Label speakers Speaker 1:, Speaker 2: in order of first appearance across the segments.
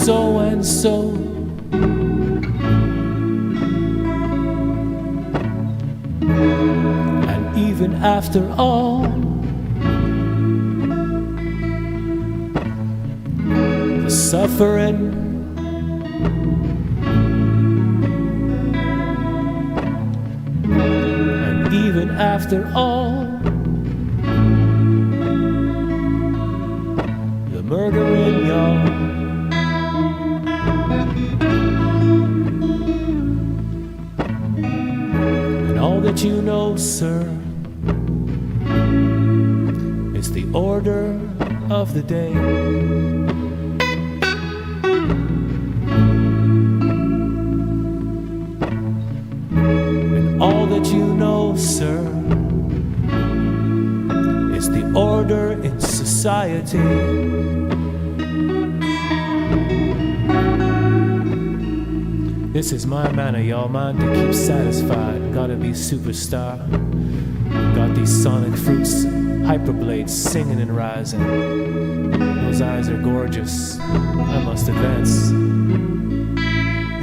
Speaker 1: so and so. And even after all, the suffering, and even after all, the murdering, y'all. And all that you know, sir, is the order of the day. And all that you know, sir, is the order in society. This is my manner, y'all, mind to keep satisfied. Gotta be superstar. Got these sonic fruits, hyperblades singing and rising. those eyes are gorgeous. I must advance.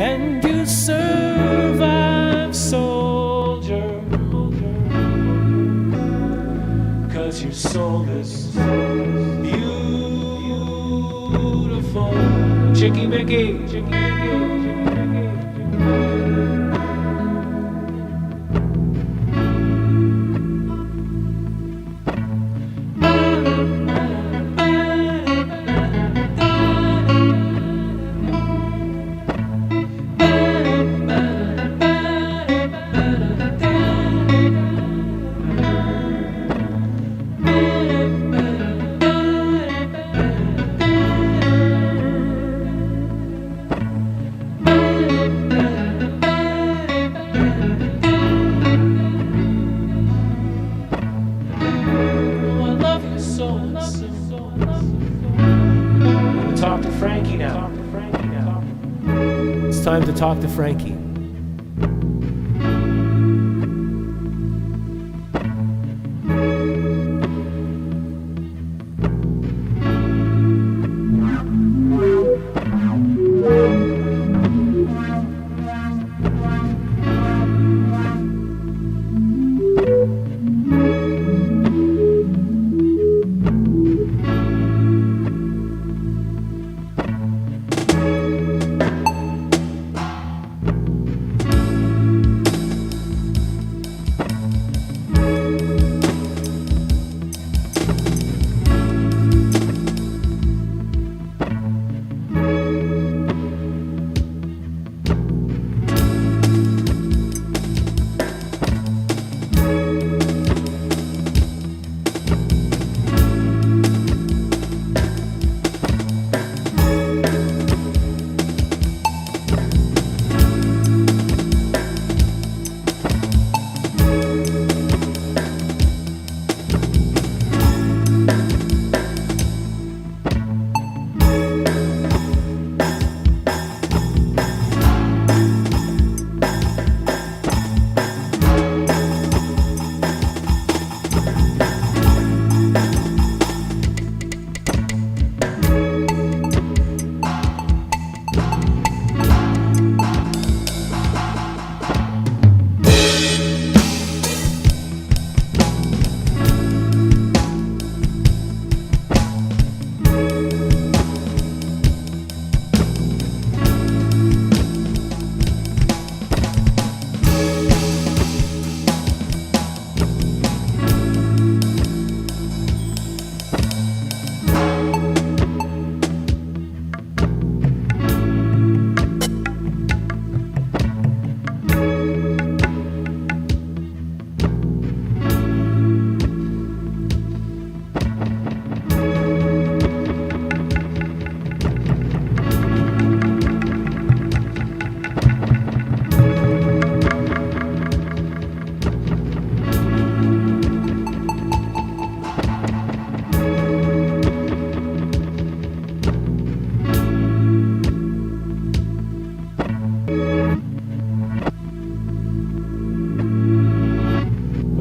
Speaker 1: And you survive, soldier, 'cause your soul is beautiful. Chicky Mickey, Chicky Mickey, Chicky Mickey. Time to talk to Frankie.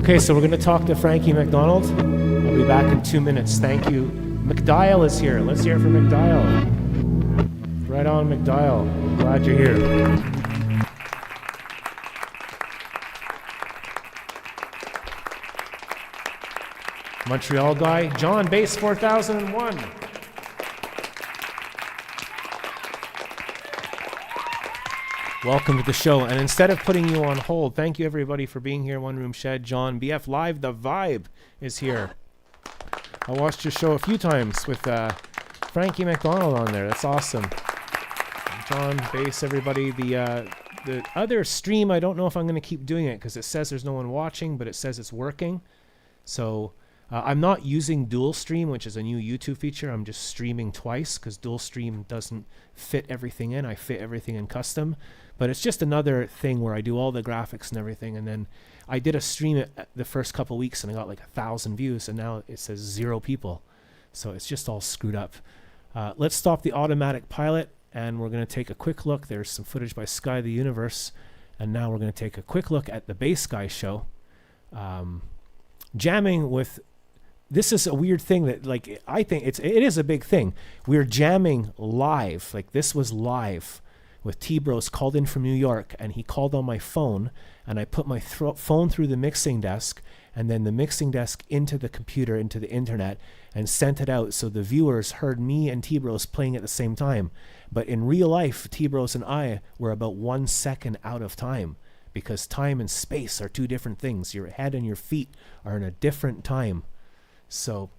Speaker 1: Okay, so we're going to talk to Frankie McDonald. I'll be back in 2 minutes. Thank you. McDial is here. Let's hear it from McDial. Right on, McDial. Glad you're here. Montreal guy, John, bass 4001. Welcome to the show. And instead of putting you on hold, thank you everybody for being here. One Room Shed, John, BF Live, The Vibe is here. I watched your show a few times with Frankie McDonald on there. That's awesome. John, bass, everybody. The other stream, I don't know if I'm going to keep doing it because it says there's no one watching, but it says it's working. So I'm not using dual stream, which is a new YouTube feature. I'm just streaming twice because dual stream doesn't fit everything in. I fit everything in custom. But it's just another thing where I do all the graphics and everything. And then I did a stream the first couple weeks and I got like 1,000 views. And now it says 0 people. So it's just all screwed up. Let's stop the automatic pilot. And we're going to take a quick look. There's some footage by Sky the Universe. And now we're going to take a quick look at the Bass Guy show. Jamming with this is a weird thing that, like, I think it is a big thing. We're jamming live. Like, this was live with T-Bros called in from New York, and he called on my phone, and I put my phone through the mixing desk, and then the mixing desk into the computer, into the internet, and sent it out so the viewers heard me and T-Bros playing at the same time. But in real life, T-Bros and I were about 1 second out of time, because time and space are two different things. Your head and your feet are in a different time. So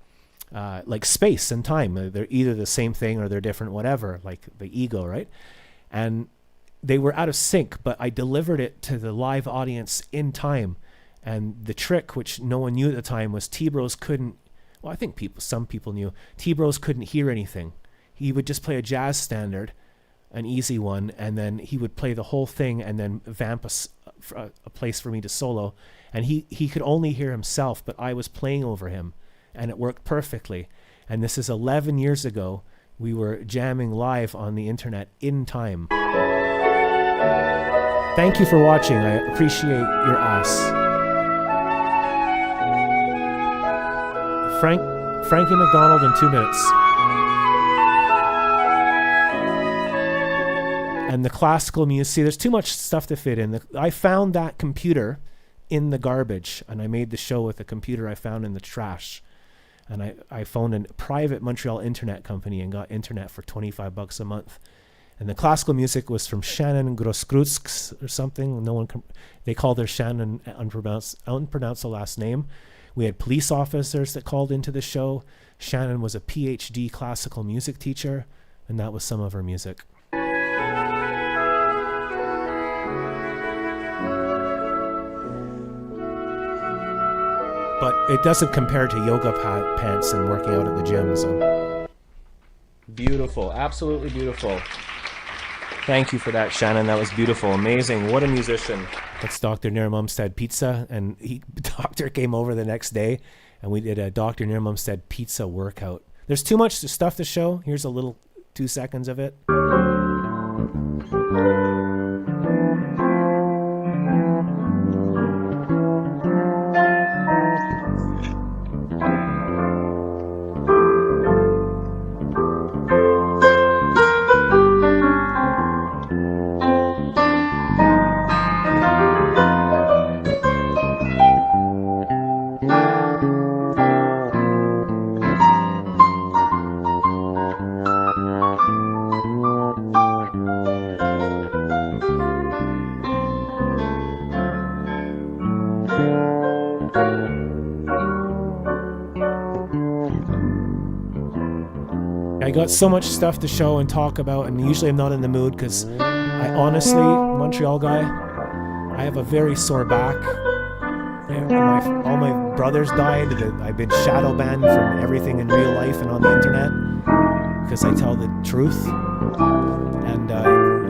Speaker 1: like space and time, they're either the same thing or they're different, whatever, like the ego, right? And they were out of sync, but I delivered it to the live audience in time. And the trick, which no one knew at the time, was T-Bros couldn't, well, I think some people knew, T-Bros couldn't hear anything. He would just play a jazz standard, an easy one, and then he would play the whole thing and then vamp a place for me to solo. And he could only hear himself, but I was playing over him, and it worked perfectly. And this is 11 years ago. We were jamming live on the internet in time. Thank you for watching. I appreciate your ass. Frankie McDonald in 2 minutes. And the classical music. See, there's too much stuff to fit in. I found that computer in the garbage, and I made the show with a computer I found in the trash. And I phoned a private Montreal internet company and got internet for $25 a month. And the classical music was from Shannon Grosskreutz or something. They called her Shannon, unpronounced the last name. We had police officers that called into the show. Shannon was a PhD classical music teacher, and that was some of her music. But it doesn't compare to yoga pants and working out at the gym. So beautiful, absolutely beautiful. Thank you for that, Shannon. That was beautiful, amazing. What a musician. That's Dr. Nirmumstead Pizza, and Doctor came over the next day, and we did a Dr. Nirmumstead Pizza workout. There's too much stuff to show. Here's a little 2 seconds of it. I got so much stuff to show and talk about, and usually I'm not in the mood because I honestly, Montreal guy, I have a very sore back. All my brothers died. I've been shadow banned from everything in real life and on the internet because I tell the truth. And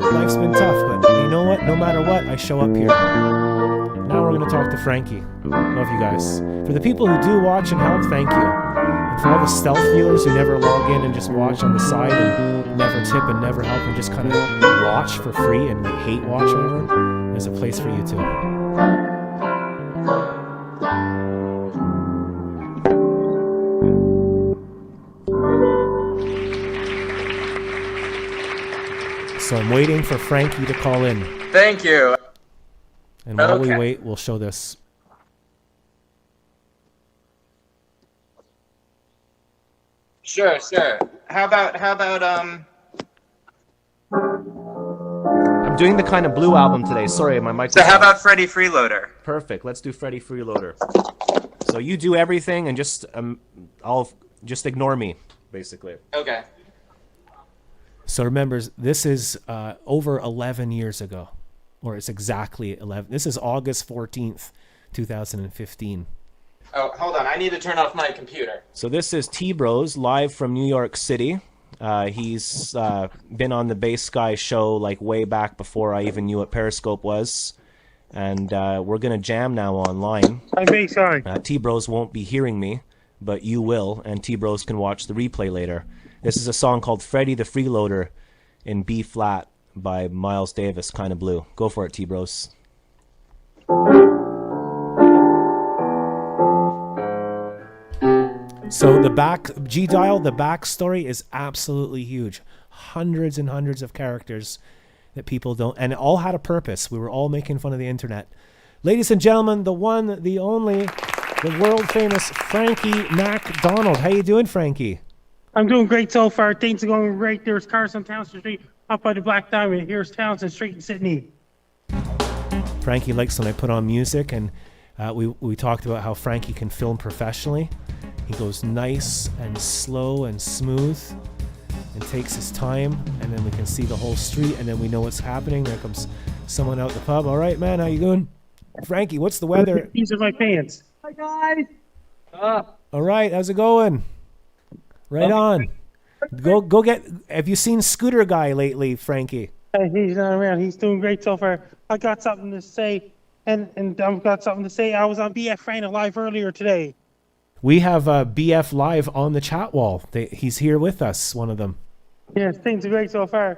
Speaker 1: life's been tough, but you know what? No matter what, I show up here. Now we're going to talk to Frankie. Love you guys. For the people who do watch and help, thank you. And for all the stealth viewers who never log in and just watch on the side and never tip and never help and just kind of watch for free and hate watch over, there's a place for you too. So I'm waiting for Frankie to call in.
Speaker 2: Thank you.
Speaker 1: And while we wait, we'll show this.
Speaker 2: Sure. How about
Speaker 1: I'm doing the Kind of Blue album today. Sorry, my mic.
Speaker 2: So how about Freddie Freeloader?
Speaker 1: Perfect. Let's do Freddie Freeloader. So you do everything and just I'll just ignore me, basically.
Speaker 2: Okay.
Speaker 1: So remember, this is over 11 years ago, or it's exactly 11. This is August 14th, 2015.
Speaker 2: Oh, hold on. I need to turn off my computer.
Speaker 1: So this is T-Bros live from New York City. He's been on the Bass Guy show like way back before I even knew what Periscope was. And we're going to jam now online.
Speaker 3: I'm Bass Guy.
Speaker 1: T-Bros won't be hearing me, but you will, and T-Bros can watch the replay later. This is a song called Freddie the Freeloader in B flat by Miles Davis, Kind of Blue. Go for it, T-Bros. So the back G dial, the backstory is absolutely huge. Hundreds and hundreds of characters that people don't, and it all had a purpose. We were all making fun of the internet. Ladies and gentlemen, the one, the only, the world famous Frankie McDonald. How you doing, Frankie?
Speaker 3: I'm doing great so far. Things are going great. There's cars on Townsend Street up by the Black Diamond. Here's Townsend Street in Sydney.
Speaker 1: Frankie likes when I put on music, and we talked about how Frankie can film professionally. He goes nice and slow and smooth and takes his time, and then we can see the whole street, and then we know what's happening. There comes someone out the pub. All right, man, how you doing? Frankie, what's the weather?
Speaker 3: These are my fans. Hi, guys.
Speaker 1: All right, how's it going? Right on. Go get... Have you seen Scooter Guy lately, Frankie?
Speaker 3: He's not around. He's doing great so far. I got something to say, and I've got something to say. I was on BF Frank Live earlier today.
Speaker 1: We have BF Live on the chat wall. He's here with us, one of them.
Speaker 3: Yes, things are great so far.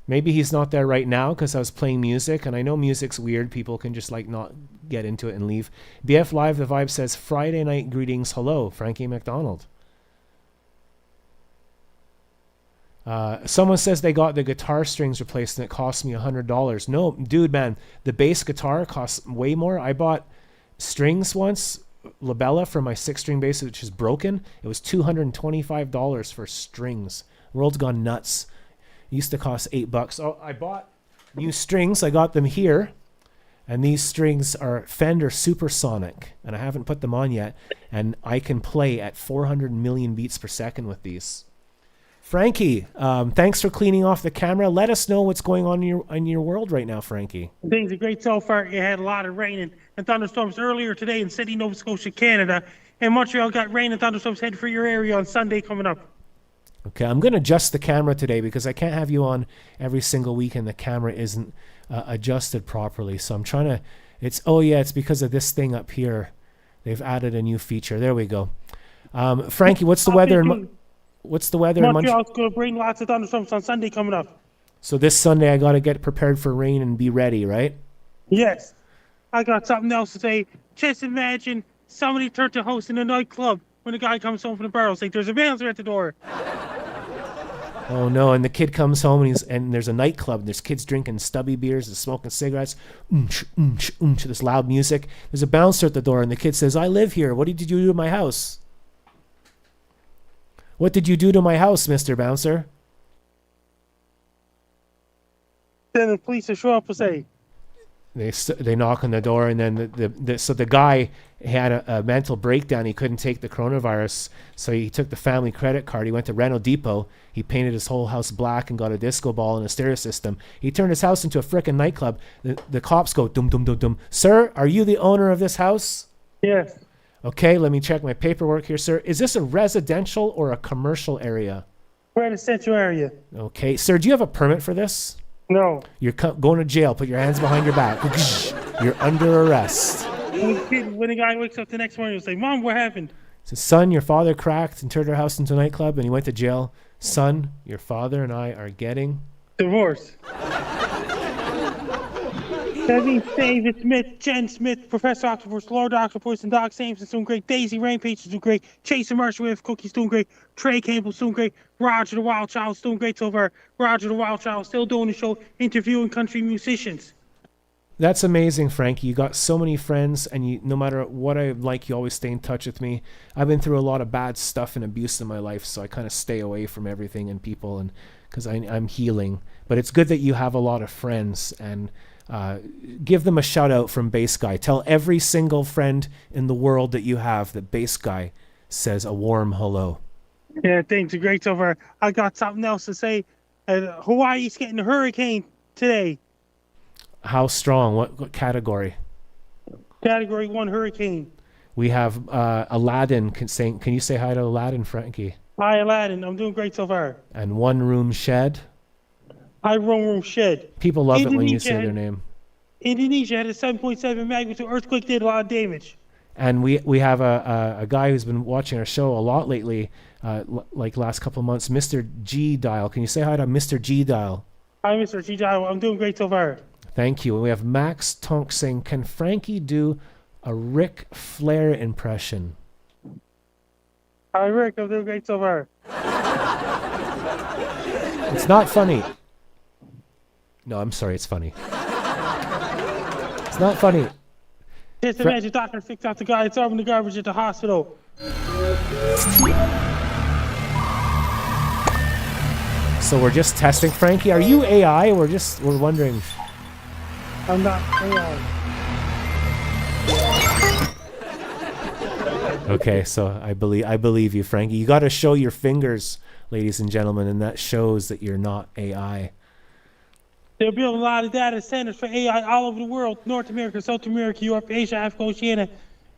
Speaker 1: Maybe he's not there right now because I was playing music, and I know music's weird. People can just like not get into it and leave. BF Live, the vibe says, Friday night greetings. Hello, Frankie McDonald. Someone says they got the guitar strings replaced and it cost me $100. No, dude, man, the bass guitar costs way more. I bought strings once, labella for my 6-string bass, which is broken. It was $225 for strings. World's gone nuts. It used to cost $8. Oh, I bought new strings. I got them here, and these strings are Fender Supersonic, and I haven't put them on yet, and I can play at 400 million beats per second with these. Frankie, thanks for cleaning off the camera. Let us know what's going on in your world right now, Frankie.
Speaker 3: Things are great so far. It had a lot of rain and thunderstorms earlier today in Sydney, Nova Scotia, Canada. And Montreal got rain and thunderstorms headed for your area on Sunday coming up.
Speaker 1: Okay, I'm going to adjust the camera today because I can't have you on every single week and the camera isn't adjusted properly. So I'm trying to... It's because of this thing up here. They've added a new feature. There we go. Frankie, what's the weather in... What's the weather in Montreal?
Speaker 3: Montreal's going to bring lots of thunderstorms on Sunday coming up.
Speaker 1: So this Sunday I got to get prepared for rain and be ready, right?
Speaker 3: Yes. I got something else to say. Just imagine somebody turned to host in a nightclub when a guy comes home from the bar. Like, there's a bouncer at the door.
Speaker 1: Oh no, and the kid comes home and there's a nightclub. And there's kids drinking stubby beers and smoking cigarettes. This loud music. There's a bouncer at the door and the kid says, I live here. What did you do to my house? What did you do to my house, Mr. Bouncer?
Speaker 3: Then the police will show up and say...
Speaker 1: They knock on the door, and then so the guy had a mental breakdown. He couldn't take the coronavirus, so he took the family credit card. He went to Reno Depot. He painted his whole house black and got a disco ball and a stereo system. He turned his house into a frickin' nightclub. The cops go, dum, dum, dum, dum. Sir, are you the owner of this house?
Speaker 3: Yes.
Speaker 1: Okay, let me check my paperwork here, sir. Is this a residential or a commercial area?
Speaker 3: We're in a central area.
Speaker 1: Okay. Sir, do you have a permit for this?
Speaker 3: No.
Speaker 1: You're going to jail. Put your hands behind your back. You're under arrest.
Speaker 3: When the guy wakes up the next morning, he'll say, Mom, what happened?
Speaker 1: Says, son, your father cracked and turned our house into a nightclub and he went to jail. Son, your father and I are getting...
Speaker 3: divorced. That means David Smith, Jen Smith, Professor Octopus, Lord Octopus, and Doc Samson's doing great. Daisy Rampage is doing great. Chase and Marshall with Cookie's doing great. Trey Campbell's doing great. Roger the Wild Child's doing great so far. Roger the Wild Child still doing the show, interviewing country musicians.
Speaker 1: That's amazing, Frankie. You got so many friends, and no matter what I like, you always stay in touch with me. I've been through a lot of bad stuff and abuse in my life, so I kind of stay away from everything and people, and because I'm healing. But it's good that you have a lot of friends, and give them a shout out from Bass Guy. Tell every single friend in the world that you have that Bass Guy says a warm hello.
Speaker 3: Yeah, things are great so far. I got something else to say. Hawaii's getting a hurricane today.
Speaker 1: How strong? What category?
Speaker 3: Category 1 hurricane.
Speaker 1: We have Aladdin. Can you say hi to Aladdin, Frankie?
Speaker 3: Hi, Aladdin. I'm doing great so far.
Speaker 1: And One Room Shed.
Speaker 3: Hi, Room Shed.
Speaker 1: People love it when you say their name.
Speaker 3: Indonesia had a 7.7 magnitude earthquake, did a lot of damage.
Speaker 1: And we have a guy who's been watching our show a lot lately, like last couple of months, Mr. G Dial. Can you say hi to Mr. G Dial?
Speaker 3: Hi, Mr. G Dial. I'm doing great so far.
Speaker 1: Thank you. And we have Max Tonk saying, can Frankie do a Ric Flair impression?
Speaker 3: Hi, Rick. I'm doing great so far.
Speaker 1: It's not funny. No, I'm sorry, it's funny. It's not funny.
Speaker 3: Just imagine doctor fixed out the guy throwing the garbage at the hospital.
Speaker 1: So we're just testing. Frankie, are you AI? We're wondering.
Speaker 3: I'm not AI.
Speaker 1: Okay, so I believe you, Frankie. You got to show your fingers, ladies and gentlemen, and that shows that you're not AI.
Speaker 3: They're building a lot of data centers for AI all over the world. North America, South America, Europe, Asia, Africa, Oceania.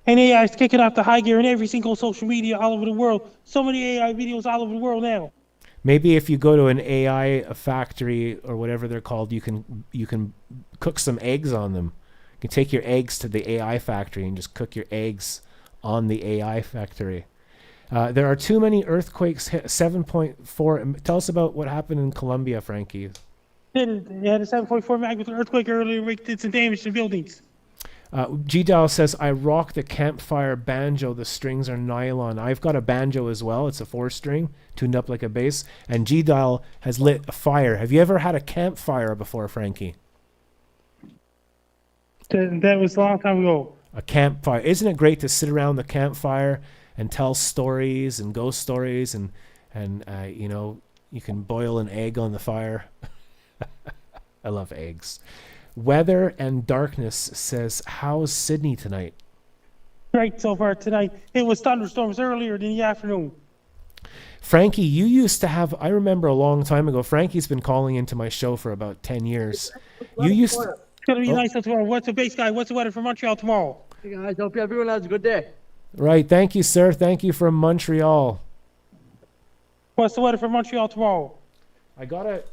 Speaker 3: And AI is kicking off the high gear in every single social media all over the world. So many AI videos all over the world now.
Speaker 1: Maybe if you go to an AI factory or whatever they're called, you can cook some eggs on them. You can take your eggs to the AI factory and just cook your eggs on the AI factory. There are too many earthquakes. 7.4. Tell us about what happened in Colombia, Frankie.
Speaker 3: They had a 7.4 magnitude earthquake earlier, which did some damage to buildings.
Speaker 1: G-Dial says, I rock the campfire banjo. The strings are nylon. I've got a banjo as well. It's a 4-string, tuned up like a bass. And G-Dial has lit a fire. Have you ever had a campfire before, Frankie?
Speaker 3: That was a long time ago.
Speaker 1: A campfire. Isn't it great to sit around the campfire and tell stories and ghost stories and you know, you can boil an egg on the fire. I love eggs. Weather and Darkness says, how's Sydney tonight?
Speaker 3: Great so far tonight. It was thunderstorms earlier in the afternoon.
Speaker 1: Frankie, you used to have, I remember a long time ago, Frankie's been calling into my show for about 10 years. You used to...
Speaker 3: It's going to be nice tomorrow. What's the base guy? What's the weather for Montreal tomorrow?
Speaker 4: Hey guys, hope everyone has a good day.
Speaker 1: Right, thank you, sir. Thank you from Montreal.
Speaker 3: What's the weather for Montreal tomorrow?
Speaker 1: I gotta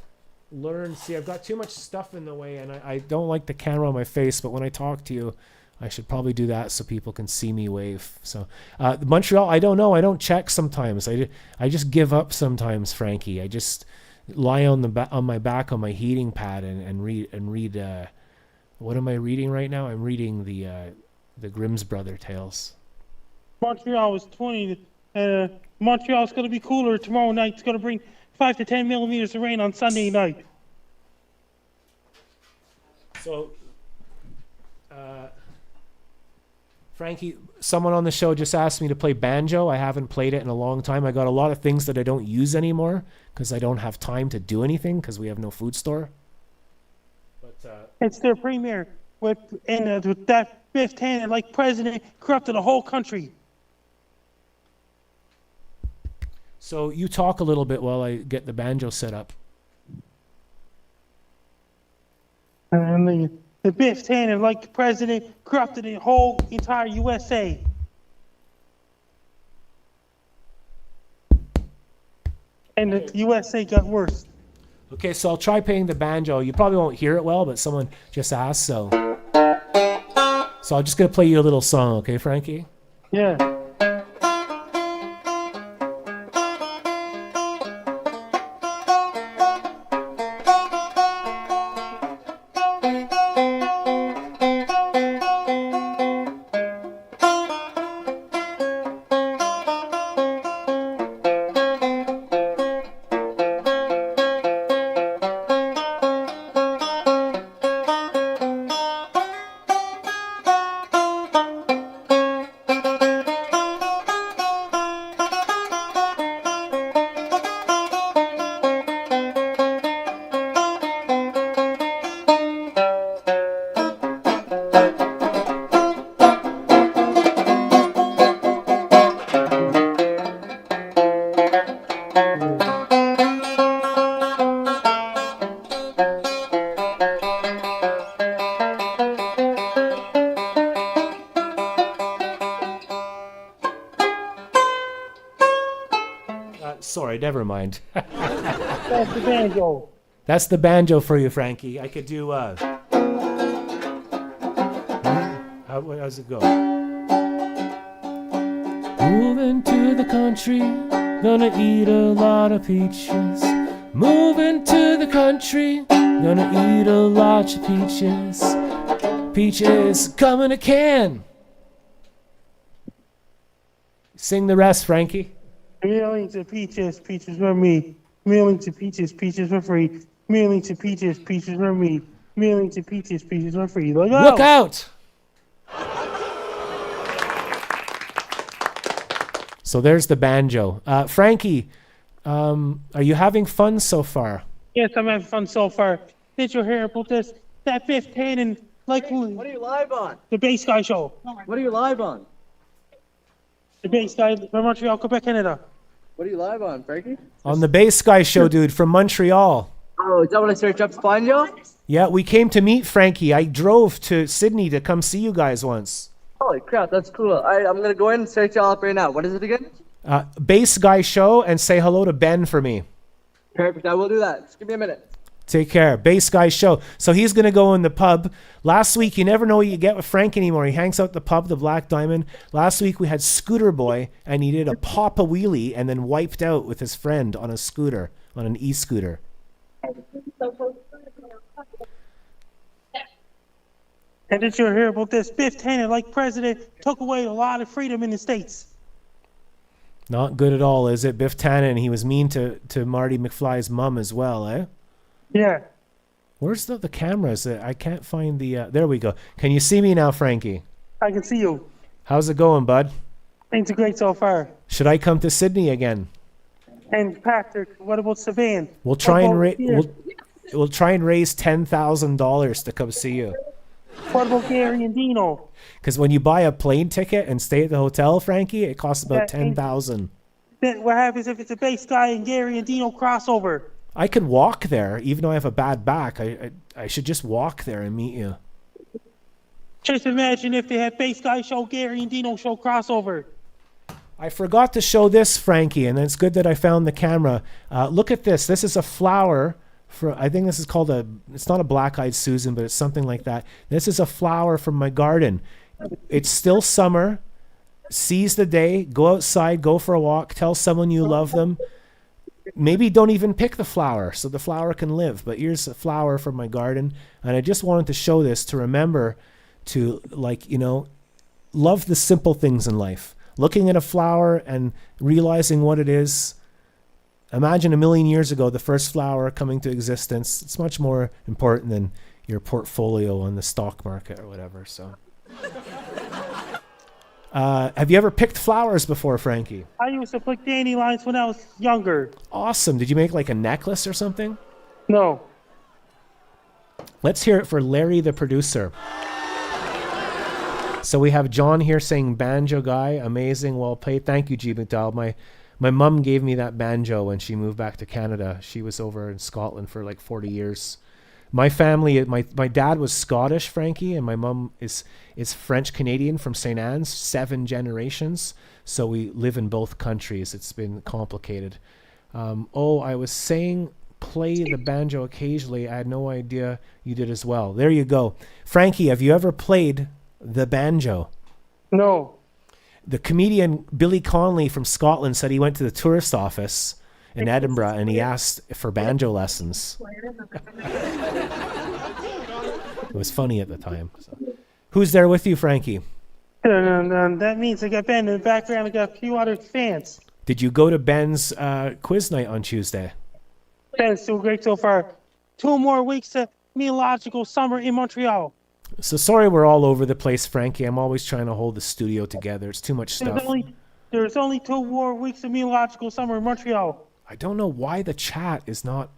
Speaker 1: learn. See, I've got too much stuff in the way, and I don't like the camera on my face, but when I talk to you, I should probably do that so people can see me wave. So, Montreal, I don't know. I don't check sometimes. I just give up sometimes, Frankie. I just lie on my back on my heating pad and read. What am I reading right now? I'm reading the Grimm's Brother tales.
Speaker 3: Montreal is 20. Montreal's going to be cooler tomorrow night. It's going to bring 5 to 10 millimeters of rain on Sunday night.
Speaker 1: So, Frankie, someone on the show just asked me to play banjo. I haven't played it in a long time. I got a lot of things that I don't use anymore because I don't have time to do anything because we have no food store. But
Speaker 3: it's their premiere with that Biff Tannen, like president, corrupted the whole country.
Speaker 1: So you talk a little bit while I get the banjo set up.
Speaker 3: And the Biff Tannen, like president, corrupted the whole entire USA. And the USA got worse.
Speaker 1: Okay, so I'll try playing the banjo. You probably won't hear it well, but someone just asked, so I'm just going to play you a little song, okay, Frankie?
Speaker 3: Yeah.
Speaker 1: Sorry, never mind.
Speaker 3: That's the banjo.
Speaker 1: That's the banjo for you, Frankie. I could do, how's it go? Moving to the country, gonna eat a lot of peaches. Moving to the country, gonna eat a lot of peaches. Peaches come in a can. Sing the rest, Frankie.
Speaker 3: Millions of peaches, peaches for me. Millions of peaches, peaches for free. Millions of peaches, peaches for me. Millions of peaches, peaches for free.
Speaker 1: Look out! So there's the banjo. Frankie, are you having fun so far?
Speaker 3: Yes, I'm having fun so far. Did you hear about this? That Biff Tannen, like
Speaker 4: What are you live on?
Speaker 3: the bass guy show.
Speaker 4: What are you live on?
Speaker 3: The bass guy from Montreal, Quebec, Canada.
Speaker 4: What are you live on, Frankie?
Speaker 1: On the Bass Guy Show, dude, from Montreal.
Speaker 4: Oh, is that what I search up to find you?
Speaker 1: Yeah, we came to meet Frankie. I drove to Sydney to come see you guys once.
Speaker 4: Holy crap, that's cool. Alright, I'm gonna go in and search y'all up right now. What is it again?
Speaker 1: Bass Guy Show, and say hello to Ben for me.
Speaker 4: Perfect, I will do that. Just give me a minute.
Speaker 1: Take care. Bass Guy Show. So he's going to go in the pub. Last week, you never know what you get with Frank anymore. He hangs out at the pub, the Black Diamond. Last week, we had Scooter Boy, and he did a pop a wheelie and then wiped out with his friend on a scooter, on an e-scooter.
Speaker 3: And did you hear about this? Biff Tannen, like president, took away a lot of freedom in the States.
Speaker 1: Not good at all, is it? Biff Tannen, he was mean to Marty McFly's mom as well, eh?
Speaker 3: Yeah.
Speaker 1: Where's the cameras? I can't find the... there we go. Can you see me now, Frankie?
Speaker 3: I can see you.
Speaker 1: How's it going, bud?
Speaker 3: Things are great so far.
Speaker 1: Should I come to Sydney again?
Speaker 3: And Patrick, what about Savannah?
Speaker 1: We'll try and
Speaker 3: Yeah.
Speaker 1: we'll try and raise $10,000 to come see you.
Speaker 3: What about Gary and Dino?
Speaker 1: Because when you buy a plane ticket and stay at the hotel, Frankie, it costs about
Speaker 3: Yeah,
Speaker 1: $10,000.
Speaker 3: Then what happens if it's a bass guy and Gary and Dino crossover?
Speaker 1: I could walk there, even though I have a bad back. I should just walk there and meet you.
Speaker 3: Just imagine if they had bass guy show, Gary and Dino show crossover.
Speaker 1: I forgot to show this, Frankie, and it's good that I found the camera. Look at this. This is a flower. I think this is called it's not a black-eyed Susan, but it's something like that. This is a flower from my garden. It's still summer. Seize the day. Go outside. Go for a walk. Tell someone you love them. Maybe don't even pick the flower so the flower can live. But here's a flower from my garden. And I just wanted to show this to remember to, love the simple things in life. Looking at a flower and realizing what it is. Imagine a million years ago, the first flower coming to existence. It's much more important than your portfolio on the stock market or whatever. So, have you ever picked flowers before, Frankie?
Speaker 3: I used to pick dandelions when I was younger.
Speaker 1: Awesome. Did you make like a necklace or something?
Speaker 3: No.
Speaker 1: Let's hear it for Larry, the producer. So we have John here saying banjo guy, amazing, well played. Thank you, G. McDowell. My mom gave me that banjo when she moved back to Canada. She was over in Scotland for like 40 years. My family, my dad was Scottish, Frankie, and my mom is French Canadian from St. Anne's, 7 generations. So we live in both countries. It's been complicated. I was saying play the banjo occasionally. I had no idea you did as well. There you go. Frankie, have you ever played the banjo?
Speaker 3: No.
Speaker 1: The comedian Billy Connolly from Scotland said he went to the tourist office in Edinburgh and he asked for banjo lessons. It was funny at the time. So. Who's there with you, Frankie?
Speaker 3: That means I got Ben in the background. I got a few other fans.
Speaker 1: Did you go to Ben's quiz night on Tuesday?
Speaker 3: Ben's doing great so far. 2 more weeks of meteorological summer in Montreal.
Speaker 1: So sorry we're all over the place, Frankie. I'm always trying to hold the studio together. It's too much stuff.
Speaker 3: There's only 2 more weeks of meteorological summer in Montreal.
Speaker 1: I don't know why the chat is not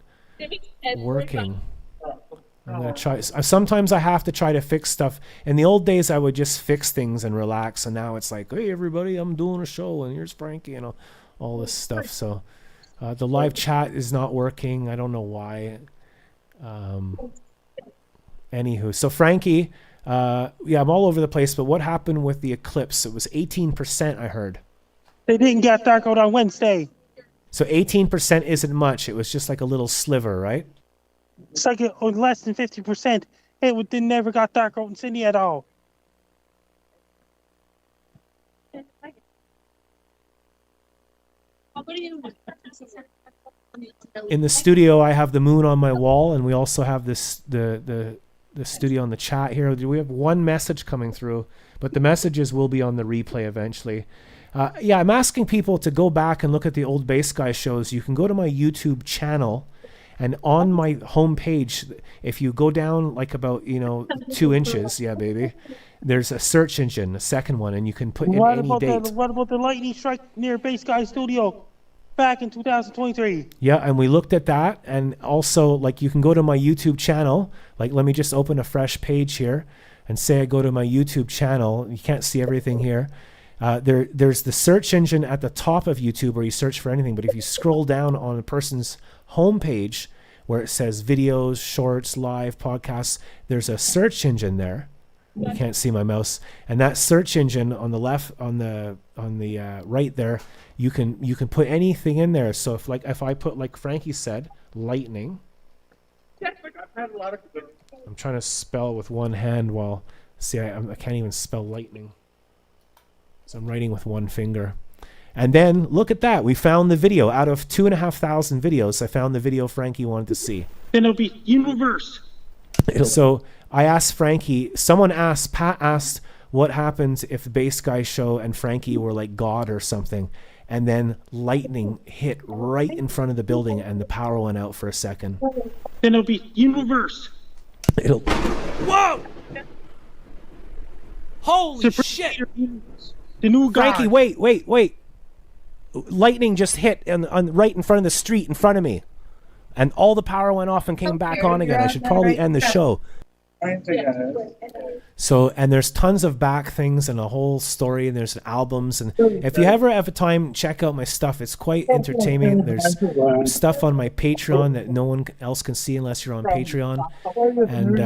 Speaker 1: working. I'm gonna try. Sometimes I have to try to fix stuff. In the old days, I would just fix things and relax, and now it's like, hey, everybody, I'm doing a show, and here's Frankie, and all this stuff. So the live chat is not working. I don't know why. Anywho, so Frankie, I'm all over the place, but what happened with the eclipse? It was 18%, I heard.
Speaker 3: They didn't get dark out on Wednesday.
Speaker 1: So 18% isn't much. It was just like a little sliver, right?
Speaker 3: It's like less than 50%. It never got dark out in Sydney at all.
Speaker 1: In the studio, I have the moon on my wall, and we also have this the studio on the chat here. We have one message coming through, but the messages will be on the replay eventually. Yeah, I'm asking people to go back and look at the old Bass Guy shows. You can go to my YouTube channel, and on my homepage, if you go down like about 2 inches, yeah, baby, there's a search engine, a second one, and you can put in any date.
Speaker 3: What about the lightning strike near Bass Guy Studio back in 2023?
Speaker 1: Yeah, and we looked at that, and also like you can go to my YouTube channel. Like, let me just open a fresh page here, and say I go to my YouTube channel. You can't see everything here. There's the search engine at the top of YouTube where you search for anything. But if you scroll down on a person's homepage where it says videos, shorts, live, podcasts, there's a search engine there. You can't see my mouse. And that search engine on the left, on the right there, you can put anything in there. So if I put, like Frankie said, lightning. I'm trying to spell with one hand while I can't even spell lightning. So I'm writing with one finger. And then look at that. We found the video. Out of 2,500 videos, I found the video Frankie wanted to see.
Speaker 3: Then it'll be universe.
Speaker 1: So I asked Frankie, Pat asked what happens if the Bass Guy show and Frankie were like God or something. And then lightning hit right in front of the building and the power went out for a second.
Speaker 3: Then it'll be universe.
Speaker 1: Whoa! Holy shit!
Speaker 3: The new guy.
Speaker 1: Frankie, wait. Lightning just hit right in front of the street in front of me. And all the power went off and came back on again. I should probably end the show. So, and there's tons of back things and a whole story, and there's albums. And if you ever have a time, check out my stuff. It's quite entertaining. There's stuff on my Patreon that no one else can see unless you're on Patreon. And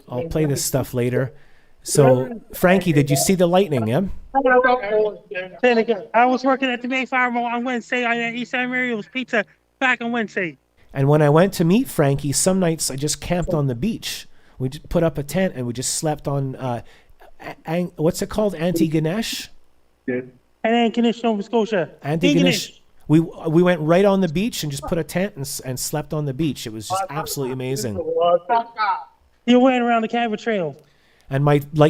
Speaker 1: I'll play this stuff later. So, Frankie, did you see the lightning, yeah?
Speaker 3: I was working at the Mayflower Mall on Wednesday. I had East Side Mario's Pizza back on Wednesday.
Speaker 1: And when I went to meet Frankie, some nights I just camped on the beach. We just put up a tent and we just slept on, what's it called? Antigonish?
Speaker 3: Antigonish, Nova Scotia.
Speaker 1: Antigonish. We went right on the beach and just put a tent and slept on the beach. It was just absolutely amazing.
Speaker 3: You went around the Cabot Trail.
Speaker 1: And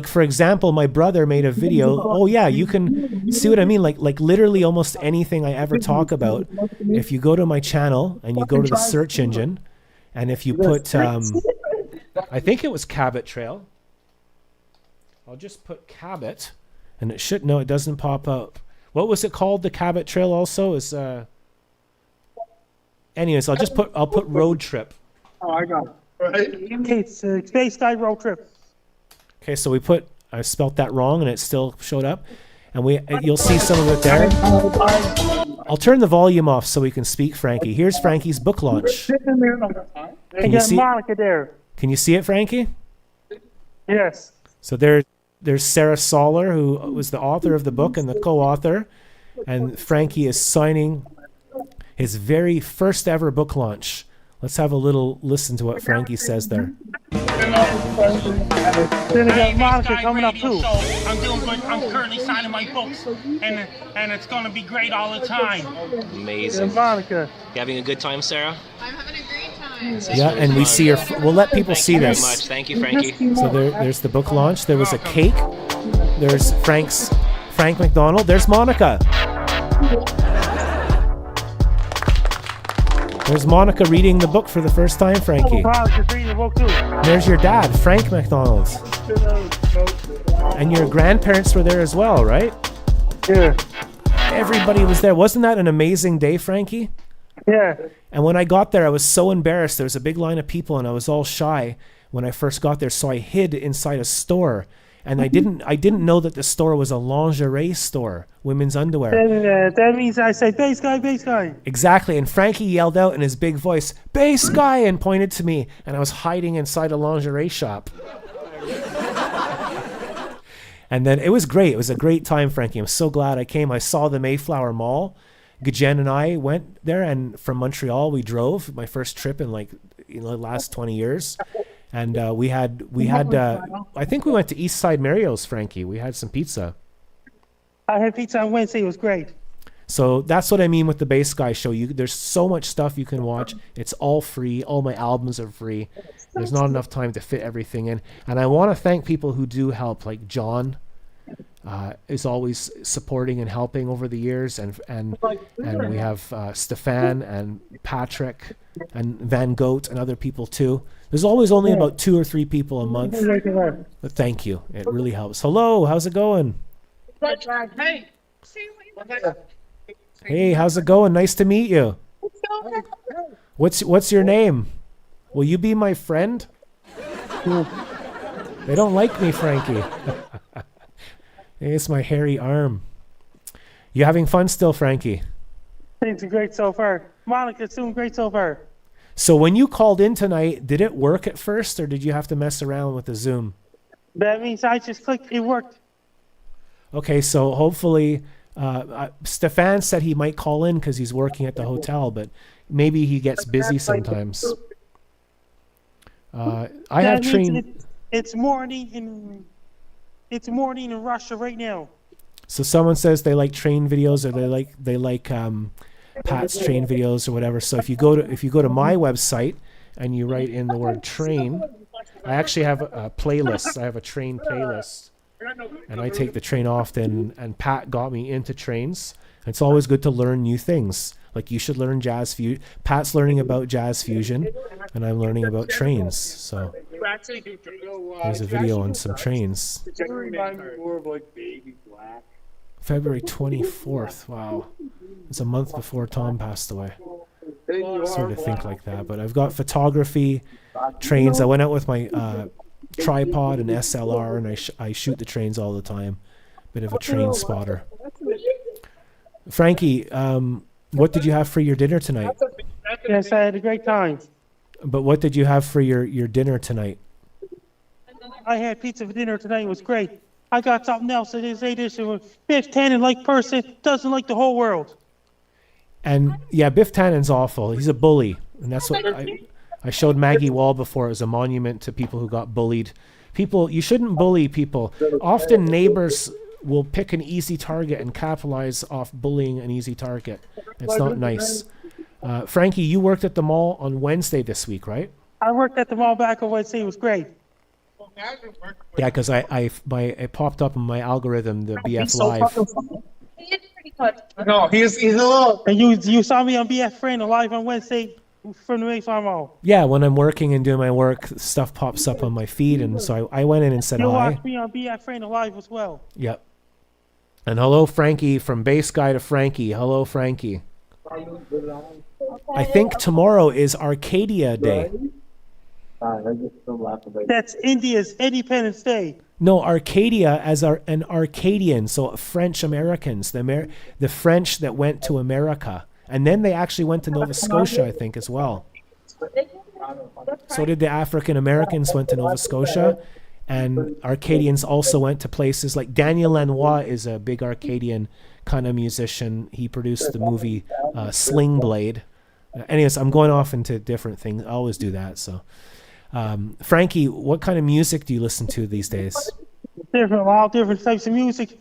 Speaker 1: for example, my brother made a video. Oh yeah, you can see what I mean. Like literally almost anything I ever talk about. If you go to my channel and you go to the search engine, and if you put, I think it was Cabot Trail. I'll just put Cabot, and it doesn't pop up. What was it called? The Cabot Trail also is. Anyways, I'll put road trip.
Speaker 3: Oh, I got it. Right. Okay, it's Bass Guy road trip.
Speaker 1: Okay, so I spelt that wrong and it still showed up. And you'll see some of it there. I'll turn the volume off so we can speak, Frankie. Here's Frankie's book launch. Can you see
Speaker 3: Monica there?
Speaker 1: Can you see it, Frankie?
Speaker 3: Yes.
Speaker 1: So there's Sarah Soller, who was the author of the book and the co-author. And Frankie is signing his very first ever book launch. Let's have a little listen to what Frankie says there.
Speaker 3: Then I got Monica coming up too. I'm doing good. I'm currently signing my books, and it's gonna be great all the time.
Speaker 5: Amazing.
Speaker 3: Monica,
Speaker 5: You having a good time, Sarah?
Speaker 6: I'm having a great time.
Speaker 1: Yeah, and we see her. We'll let people see
Speaker 5: Thank you
Speaker 1: this.
Speaker 5: very much. Thank you, Frankie.
Speaker 1: So there's the book launch. There was a cake. There's Frank McDonald. There's Monica. There's Monica reading the book for the first time, Frankie.
Speaker 3: Monica's reading the book too.
Speaker 1: There's your dad, Frank McDonald. And your grandparents were there as well, right?
Speaker 3: Yeah.
Speaker 1: Everybody was there. Wasn't that an amazing day, Frankie?
Speaker 3: Yeah.
Speaker 1: And when I got there, I was so embarrassed. There was a big line of people, and I was all shy when I first got there. So I hid inside a store, and I didn't know that the store was a lingerie store, women's underwear.
Speaker 3: That means I say, Bass Guy, Bass Guy.
Speaker 1: Exactly. And Frankie yelled out in his big voice, "Bass Guy," and pointed to me, and I was hiding inside a lingerie shop. And then it was great. It was a great time, Frankie. I'm so glad I came. I saw the Mayflower Mall. Gajen and I went there, and from Montreal we drove. My first trip in the last 20 years. And we had I think we went to East Side Mario's, Frankie. We had some pizza.
Speaker 3: I had pizza on Wednesday. It was great.
Speaker 1: So that's what I mean with the Bass Guy show. There's so much stuff you can watch. It's all free. All my albums are free. There's not enough time to fit everything in. And I want to thank people who do help, like John. is always supporting and helping over the years, and we have Stefan and Patrick and Van Goat and other people too. There's always only about 2 or 3 people a month, but thank you. It really helps. Hello, how's it going? Hey, how's it going? Nice to meet you. What's your name? Will you be my friend? They don't like me, Frankie. It's my hairy arm. You having fun still, Frankie?
Speaker 3: Things are great so far. Monica's doing great so far.
Speaker 1: So when you called in tonight, did it work at first, or did you have to mess around with the Zoom?
Speaker 3: That means I just clicked, it worked.
Speaker 1: Okay, so hopefully, Stefan said he might call in because he's working at the hotel, but maybe he gets busy sometimes. I have trained.
Speaker 3: It's morning in Russia right now.
Speaker 1: So someone says they like train videos, or they like Pat's train videos or whatever. So if you go to my website and you write in the word train, I actually have a playlist. I have a train playlist, and I take the train often. And Pat got me into trains. It's always good to learn new things. Like you should learn jazz fusion. Pat's learning about jazz fusion, and I'm learning about trains. So there's a video on some trains. February 24th. Wow. It's a month before Tom passed away. Sort of think like that. But I've got photography, trains. I went out with my tripod and SLR, and I shoot the trains all the time. Bit of a train spotter. Frankie, what did you have for your dinner tonight?
Speaker 3: Yes, I had a great time.
Speaker 1: But what did you have for your dinner tonight?
Speaker 3: I had pizza for dinner tonight. It was great. I got something else. They say this was Biff Tannen, like person, doesn't like the whole world.
Speaker 1: And yeah, Biff Tannen's awful. He's a bully, and that's what I showed Maggie Wall before. It was a monument to people who got bullied. People, you shouldn't bully people. Often neighbors will pick an easy target and capitalize off bullying an easy target. It's not nice. Frankie, you worked at the mall on Wednesday this week, right?
Speaker 3: I worked at the mall back on Wednesday. It was great.
Speaker 1: Yeah, because it popped up in my algorithm, the BF Live.
Speaker 2: No, he's a little.
Speaker 3: And you saw me on BF Friend live on Wednesday from the Mayflower Mall.
Speaker 1: Yeah, when I'm working and doing my work, stuff pops up on my feed, and so I went in and said
Speaker 3: You
Speaker 1: hi.
Speaker 3: watched me on BF Friend live as well.
Speaker 1: Yep. And hello, Frankie, from Bass Guy to Frankie. Hello, Frankie. I think tomorrow is Arcadia Day.
Speaker 3: That's India's Independence Day.
Speaker 1: No, Arcadia as an Arcadian, so French Americans, the French that went to America. And then they actually went to Nova Scotia, I think, as well. So did the African Americans went to Nova Scotia, and Arcadians also went to places like Daniel Lanois is a big Arcadian kind of musician. He produced the movie Sling Blade. Anyways, I'm going off into different things. I always do that. So, Frankie, what kind of music do you listen to these days?
Speaker 3: All different types of music.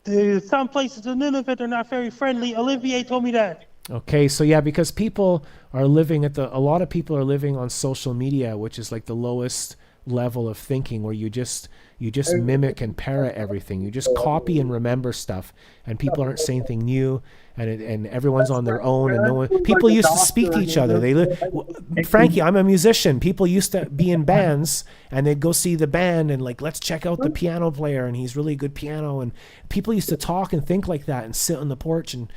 Speaker 3: Some places in Nunavut are not very friendly. Olivier told me that.
Speaker 1: Okay, so yeah, because people are living a lot of people are living on social media, which is like the lowest level of thinking, where you just mimic and parrot everything. You just copy and remember stuff, and people aren't saying anything new, and everyone's on their own, and people used to speak to each other. Frankie, I'm a musician. People used to be in bands, and they'd go see the band and like, let's check out the piano player, and he's really good piano, and people used to talk and think like that and sit on the porch, and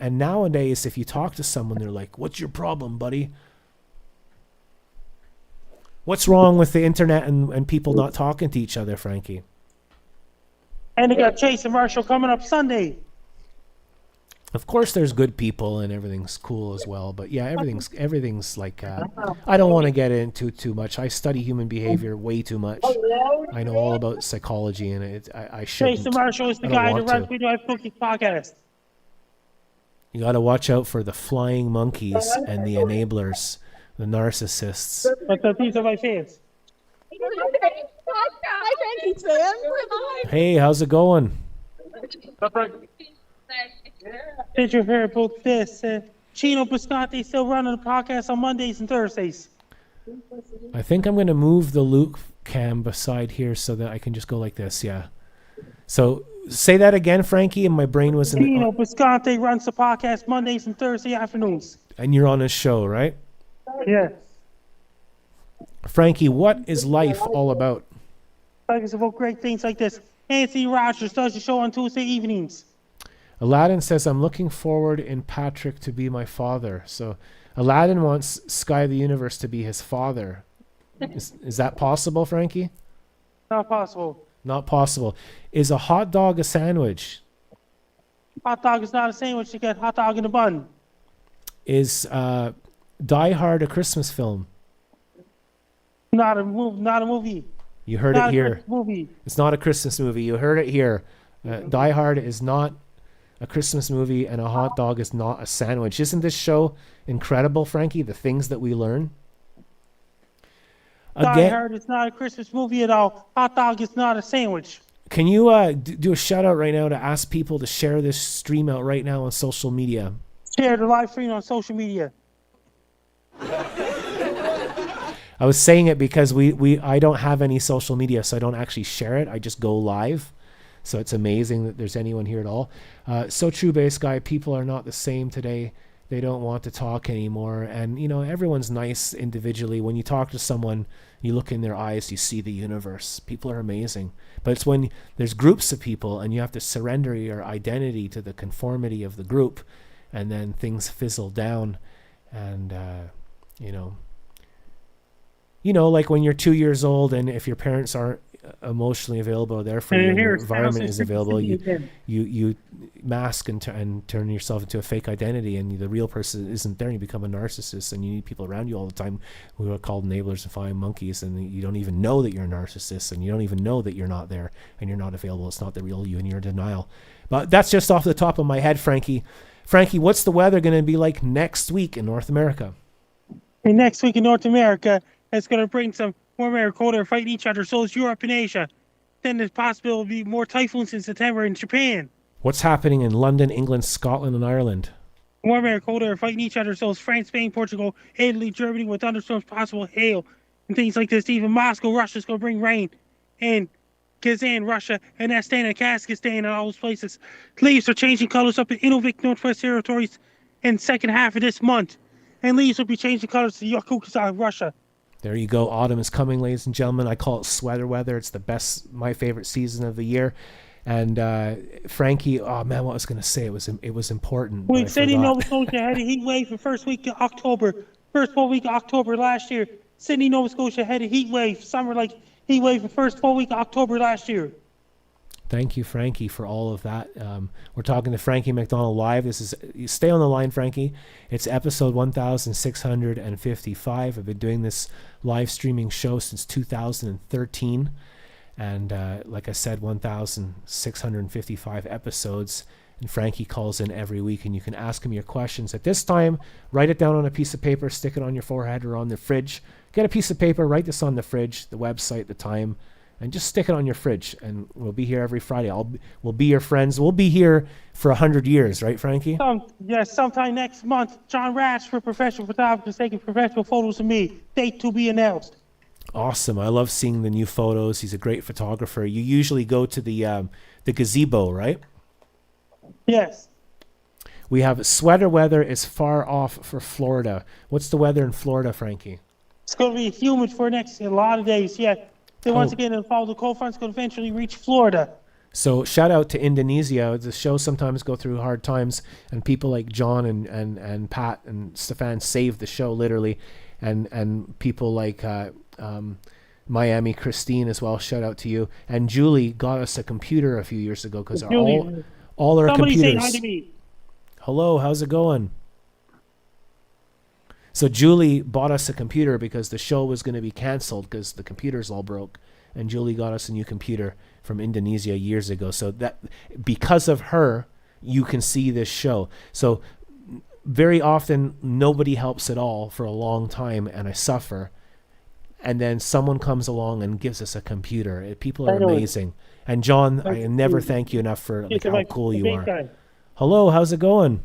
Speaker 1: nowadays if you talk to someone, they're like, what's your problem, buddy? What's wrong with the internet and people not talking to each other, Frankie?
Speaker 3: And they got Chase and Marshall coming up Sunday.
Speaker 1: Of course, there's good people and everything's cool as well. But yeah, everything's like, I don't want to get into too much. I study human behavior way too much. I know all about psychology, and I shouldn't.
Speaker 3: Chase and Marshall is the guy that runs Video Cookie podcast.
Speaker 1: You got to watch out for the flying monkeys and the enablers, the narcissists.
Speaker 3: But these are my fans.
Speaker 7: Hi, Frankie fam.
Speaker 1: Hey, how's it going?
Speaker 3: Did you hear about this? Chino Biscotti still running the podcast on Mondays and Thursdays.
Speaker 1: I think I'm going to move the Luke cam beside here so that I can just go like this, yeah. So Say that again, Frankie, and my brain was in.
Speaker 3: Dino Bisconte runs the podcast Mondays and Thursday afternoons.
Speaker 1: And you're on his show, right?
Speaker 3: Yes.
Speaker 1: Frankie, what is life all about?
Speaker 3: Like it's about great things like this. Anthony Rogers does the show on Tuesday evenings.
Speaker 1: Aladdin says, I'm looking forward in Patrick to be my father. So Aladdin wants Sky the Universe to be his father. Is that possible, Frankie?
Speaker 3: Not possible.
Speaker 1: Not possible. Is a hot dog a sandwich?
Speaker 3: Hot dog is not a sandwich. You get hot dog in a bun.
Speaker 1: Is Die Hard a Christmas film?
Speaker 3: Not a movie.
Speaker 1: You heard
Speaker 3: Not
Speaker 1: it
Speaker 3: a
Speaker 1: here.
Speaker 3: Christmas movie.
Speaker 1: It's not a Christmas movie. You heard it here. Die Hard is not a Christmas movie, and a hot dog is not a sandwich. Isn't this show incredible, Frankie? The things that we learn.
Speaker 3: Die Hard is not a Christmas movie at all. Hot dog is not a sandwich.
Speaker 1: Can you do a shout out right now to ask people to share this stream out right now on social media?
Speaker 3: Share the live stream on social media.
Speaker 1: I was saying it because I don't have any social media, so I don't actually share it. I just go live. So it's amazing that there's anyone here at all. So true, bass guy. People are not the same today. They don't want to talk anymore. And, you know, everyone's nice individually. When you talk to someone, you look in their eyes, you see the universe. People are amazing. But it's when there's groups of people and you have to surrender your identity to the conformity of the group, and then things fizzle down. And, you know, like when you're 2 years old and if your parents aren't emotionally available there for you and your environment is available, you mask and turn yourself into a fake identity, and the real person isn't there, and you become a narcissist, and you need people around you all the time who are called enablers and flying monkeys, and you don't even know that you're a narcissist, and you don't even know that you're not there and you're not available. It's not the real you, and you're in denial. But that's just off the top of my head, Frankie. Frankie, what's the weather going to be like next week in North America?
Speaker 3: And next week in North America, it's going to bring some warm air, cold air fighting each other. So is Europe and Asia. Then there's possible to be more typhoons in September in Japan.
Speaker 1: What's happening in London, England, Scotland, and Ireland?
Speaker 3: Warm air, cold air fighting each other. So is France, Spain, Portugal, Italy, Germany with thunderstorms, possible hail, and things like this. Even Moscow, Russia's going to bring rain. And Kazan, Russia, and Astana, Kazakhstan, and all those places. Leaves are changing colors up in Inuvik, Northwest Territories in second half of this month. And leaves will be changing colors to Yakutia, Russia.
Speaker 1: There you go. Autumn is coming, ladies and gentlemen. I call it sweater weather. It's the best, my favorite season of the year. And Frankie, oh man, what I was going to say, it was important.
Speaker 3: We said Nova Scotia had a heat wave the first week of October. First full week of October last year. Sydney, Nova Scotia had a heat wave. Summer like heat wave the first full week of October last year.
Speaker 1: Thank you, Frankie, for all of that. We're talking to Frankie McDonald live. You stay on the line, Frankie. It's episode 1655. I've been doing this live streaming show since 2013. And like I said, 1655 episodes. And Frankie calls in every week, and you can ask him your questions. At this time, write it down on a piece of paper, stick it on your forehead or on the fridge. Get a piece of paper, write this on the fridge, the website, the time, and just stick it on your fridge, and we'll be here every Friday. We'll be your friends. We'll be here for 100 years, right, Frankie?
Speaker 3: Yes, sometime next month. John Rash for professional photographers taking professional photos of me. Date to be announced.
Speaker 1: Awesome. I love seeing the new photos. He's a great photographer. You usually go to the gazebo, right?
Speaker 3: Yes.
Speaker 1: We have sweater weather is far off for Florida. What's the weather in Florida, Frankie?
Speaker 3: It's going to be humid for a lot of days, yeah. Then once again, it'll follow the cold front's going to eventually reach Florida.
Speaker 1: So shout out to Indonesia. The shows sometimes go through hard times, and people like John and Pat and Stefan save the show literally, and people like Miami Christine as well. Shout out to you. And Julie got us a computer a few years ago because all our
Speaker 3: Somebody
Speaker 1: computers.
Speaker 3: say hi to me.
Speaker 1: Hello, how's it going? So Julie bought us a computer because the show was going to be canceled because the computers all broke, and Julie got us a new computer from Indonesia years ago. So that because of her, you can see this show. So very often nobody helps at all for a long time, and I suffer. And then someone comes along and gives us a computer. People are amazing. And John, I never thank you enough for how cool you are. Hello, how's it going?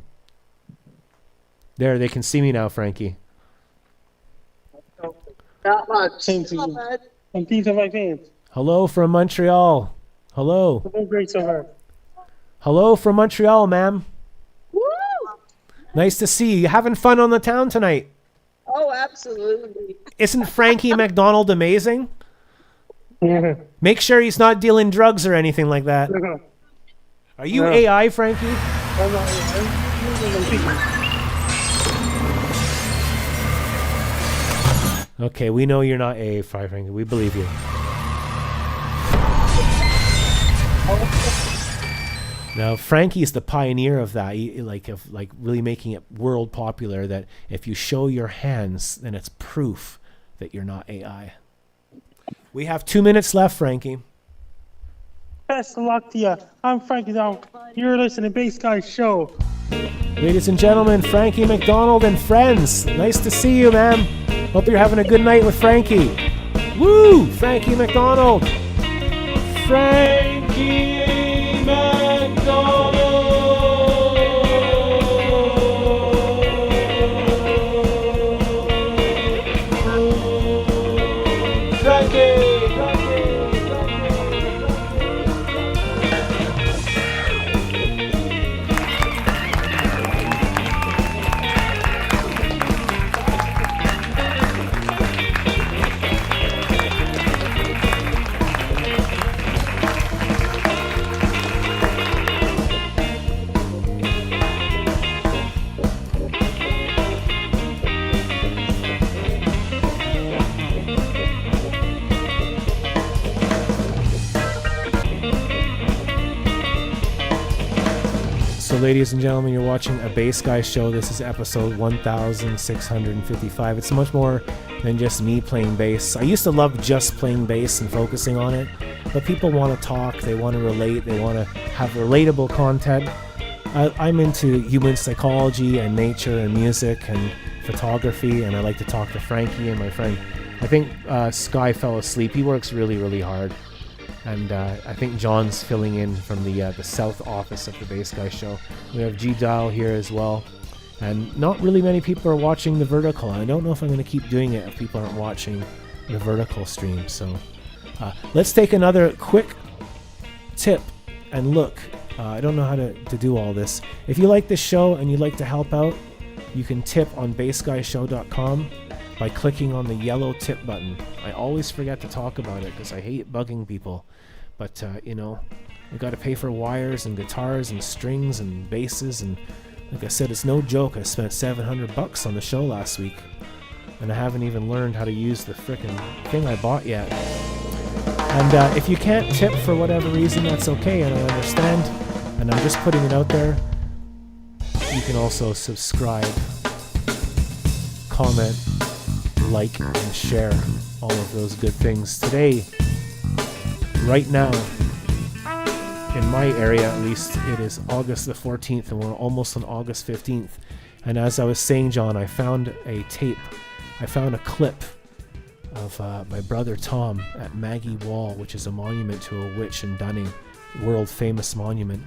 Speaker 1: There, they can see me now, Frankie.
Speaker 4: Not much.
Speaker 3: Same to you. And these are my fans.
Speaker 1: Hello from Montreal. Hello.
Speaker 3: We're doing great so far.
Speaker 1: Hello from Montreal, ma'am.
Speaker 7: Woo!
Speaker 1: Nice to see you. You having fun on the town tonight?
Speaker 7: Oh, absolutely.
Speaker 1: Isn't Frankie McDonald amazing? Make sure he's not dealing drugs or anything like that. Are you AI, Frankie? Okay, we know you're not AI, Frankie. We believe you. Now, Frankie's the pioneer of that, of really making it world popular, that if you show your hands, then it's proof that you're not AI. We have 2 minutes left, Frankie.
Speaker 3: Best of luck to you. I'm Frankie McDonald. You're listening to Bass Guy Show.
Speaker 1: Ladies and gentlemen, Frankie McDonald and friends. Nice to see you, man. Hope you're having a good night with Frankie. Woo! Frankie McDonald. Frankie McDonald. Ladies and gentlemen, you're watching a Bass Guy Show. This is episode 1655. It's much more than just me playing bass. I used to love just playing bass and focusing on it, but people want to talk, they want to relate, they want to have relatable content. I'm into human psychology and nature and music and photography, and I like to talk to Frankie and my friend. I think Sky fell asleep. He works really, really hard. And I think John's filling in from the south office of the Bass Guy Show. We have G Dial here as well. And not really many people are watching the vertical. I don't know if I'm going to keep doing it if people aren't watching the vertical stream. So let's take another quick tip and look. I don't know how to do all this. If you like this show and you'd like to help out, you can tip on bassguyshow.com by clicking on the yellow tip button. I always forget to talk about it because I hate bugging people. But, you got to pay for wires and guitars and strings and basses. And like I said, it's no joke. I spent $700 on the show last week. And I haven't even learned how to use the frickin' thing I bought yet. And if you can't tip for whatever reason, that's okay. And I understand. And I'm just putting it out there. You can also subscribe, comment, like, and share all of those good things. Today, right now, in my area at least, it is August the 14th and we're almost on August 15th. And as I was saying, John, I found a clip of my brother Tom at Maggie Wall, which is a monument to a witch in Dunning, world famous monument.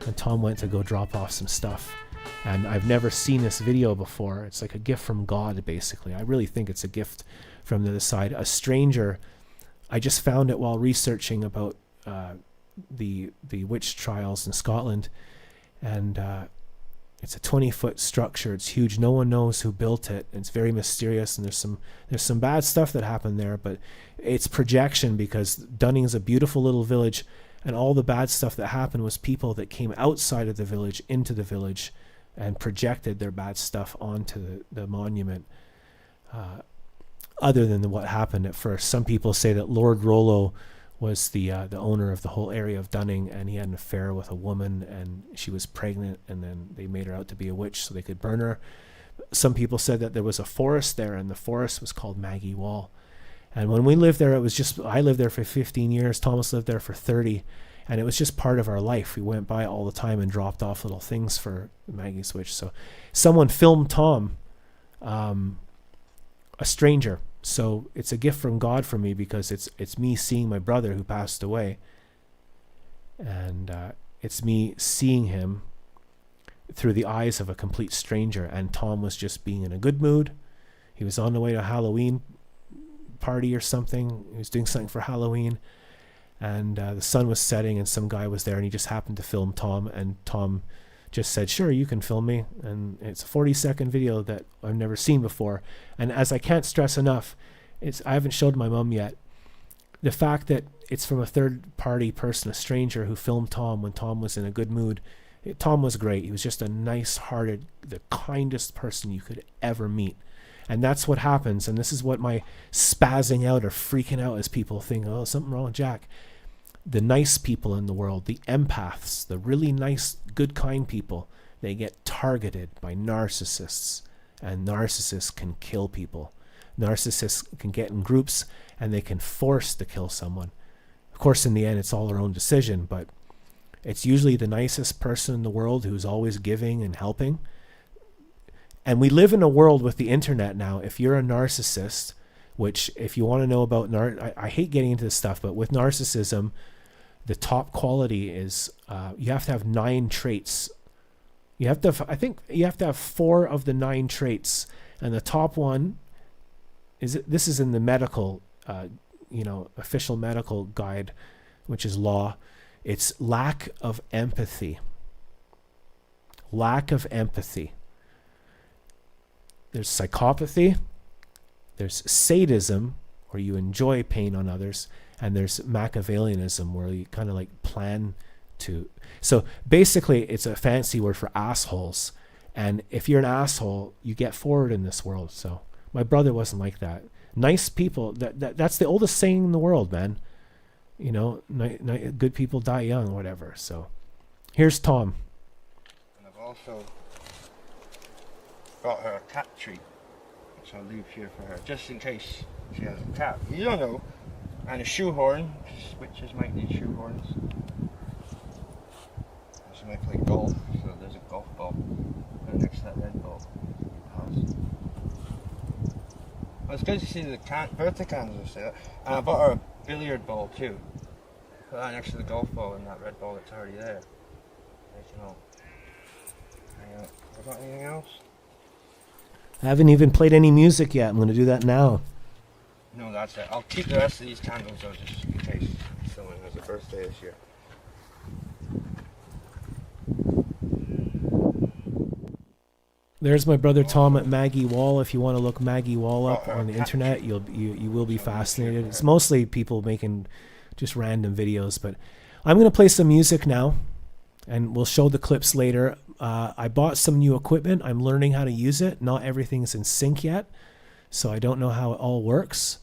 Speaker 1: And Tom went to go drop off some stuff. And I've never seen this video before. It's like a gift from God, basically. I really think it's a gift from the other side. A stranger, I just found it while researching about the witch trials in Scotland. And it's a 20-foot structure. It's huge. No one knows who built it. It's very mysterious, and there's some bad stuff that happened there, but it's projection because Dunning is a beautiful little village, and all the bad stuff that happened was people that came outside of the village into the village and projected their bad stuff onto the monument. Other than what happened at first, some people say that Lord Rollo was the owner of the whole area of Dunning, and he had an affair with a woman, and she was pregnant, and then they made her out to be a witch so they could burn her. Some people said that there was a forest there, and the forest was called Maggie Wall. And when we lived there, I lived there for 15 years. Thomas lived there for 30. And it was just part of our life. We went by all the time and dropped off little things for Maggie's Witch. So someone filmed Tom, a stranger. So it's a gift from God for me because it's me seeing my brother who passed away. And it's me seeing him through the eyes of a complete stranger. And Tom was just being in a good mood. He was on the way to a Halloween party or something. He was doing something for Halloween. and the sun was setting, and some guy was there, and he just happened to film Tom, and Tom just said, sure, you can film me. And it's a 40-second video that I've never seen before. And as I can't stress enough, I haven't showed my mom yet, the fact that it's from a third-party person, a stranger, who filmed Tom when Tom was in a good mood. Tom was great. He was just a nice-hearted, the kindest person you could ever meet. And that's what happens. And this is what my spazzing out or freaking out as people think, oh, something wrong with Jack. The nice people in the world, the empaths, the really nice, good, kind people, they get targeted by narcissists. And narcissists can kill people. Narcissists can get in groups and they can force to kill someone. Of course, in the end, it's all their own decision, but it's usually the nicest person in the world who's always giving and helping. And we live in a world with the internet now. If you're a narcissist, which if you want to know about, I hate getting into this stuff, but with narcissism, the top quality is you have to have 9 traits. You have to, I think you have to have 4 of the 9 traits. And the top one is, this is in the medical, official medical guide, which is law. It's lack of empathy. Lack of empathy. There's psychopathy. There's sadism, where you enjoy pain on others. And there's Machiavellianism, where you kind of like plan to. So basically, it's a fancy word for assholes. And if you're an asshole, you get forward in this world. So my brother wasn't like that. Nice people, that's the oldest saying in the world, man. You know, good people die young, whatever. So here's Tom.
Speaker 8: And I've also got her a cat treat, which I'll leave here for her, just in case she has a cat. You don't know. And a shoehorn. Witches might need shoehorns. She might play golf, so there's a golf ball right next to that red ball. Well, it's good to see the birthday candles, and I bought her a billiard ball too. Put that next to the golf ball and that red ball that's already there. Have I got anything else?
Speaker 1: I haven't even played any music yet. I'm going to do that now.
Speaker 8: No, that's it. I'll keep the rest of these candles though, just in case someone has a birthday this year.
Speaker 1: There's my brother Tom at Maggie Wall. If you want to look Maggie Wall up on the internet, you will be fascinated. It's mostly people making just random videos, but I'm going to play some music now, and we'll show the clips later. I bought some new equipment. I'm learning how to use it. Not everything's in sync yet, so I don't know how it all works,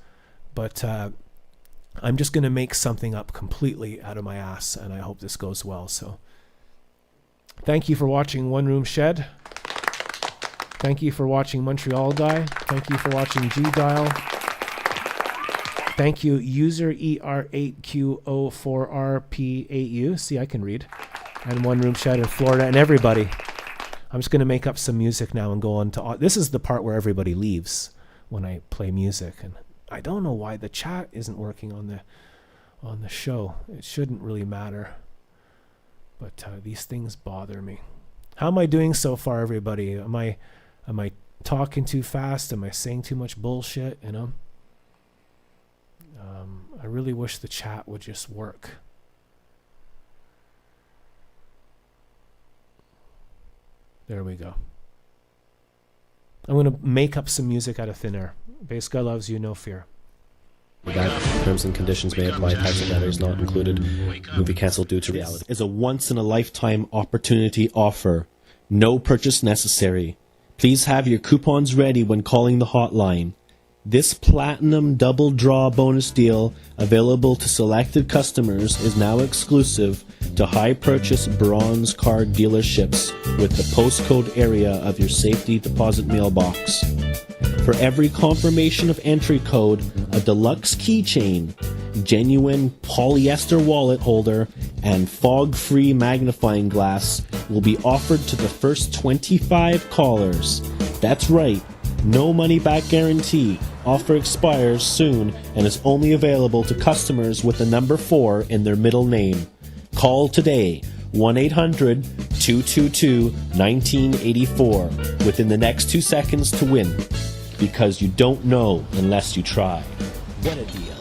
Speaker 1: but I'm just going to make something up completely out of my ass, and I hope this goes well. So thank you for watching One Room Shed. Thank you for watching Montreal Guy. Thank you for watching G-Dial. Thank you, user ER8Q04RP8U. See, I can read. And One Room Shed in Florida, and everybody. I'm just going to make up some music now and go on to... This is the part where everybody leaves when I play music. And I don't know why the chat isn't working on the show. It shouldn't really matter. But these things bother me. How am I doing so far, everybody? Am I talking too fast? Am I saying too much bullshit? You know? I really wish the chat would just work. There we go. I'm going to make up some music out of thin air. Bass Guy loves you, no fear.
Speaker 9: That terms and conditions may apply. Tax and matters not included. Movie canceled due to reality. Is a once-in-a-lifetime opportunity offer. No purchase necessary. Please have your coupons ready when calling the hotline. This platinum double draw bonus deal available to selected customers is now exclusive to high purchase bronze card dealerships with the postcode area of your safety deposit mailbox. For every confirmation of entry code, a deluxe keychain, genuine polyester wallet holder, and fog-free magnifying glass will be offered to the first 25 callers. That's right, no money-back guarantee. Offer expires soon and is only available to customers with the number 4 in their middle name. Call today, 1-800-222-1984, within the next 2 seconds to win. Because you don't know unless you try. What a deal.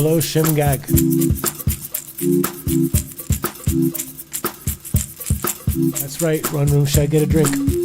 Speaker 1: Hello, Shimgag. That's right, Run Room Shed, get a drink.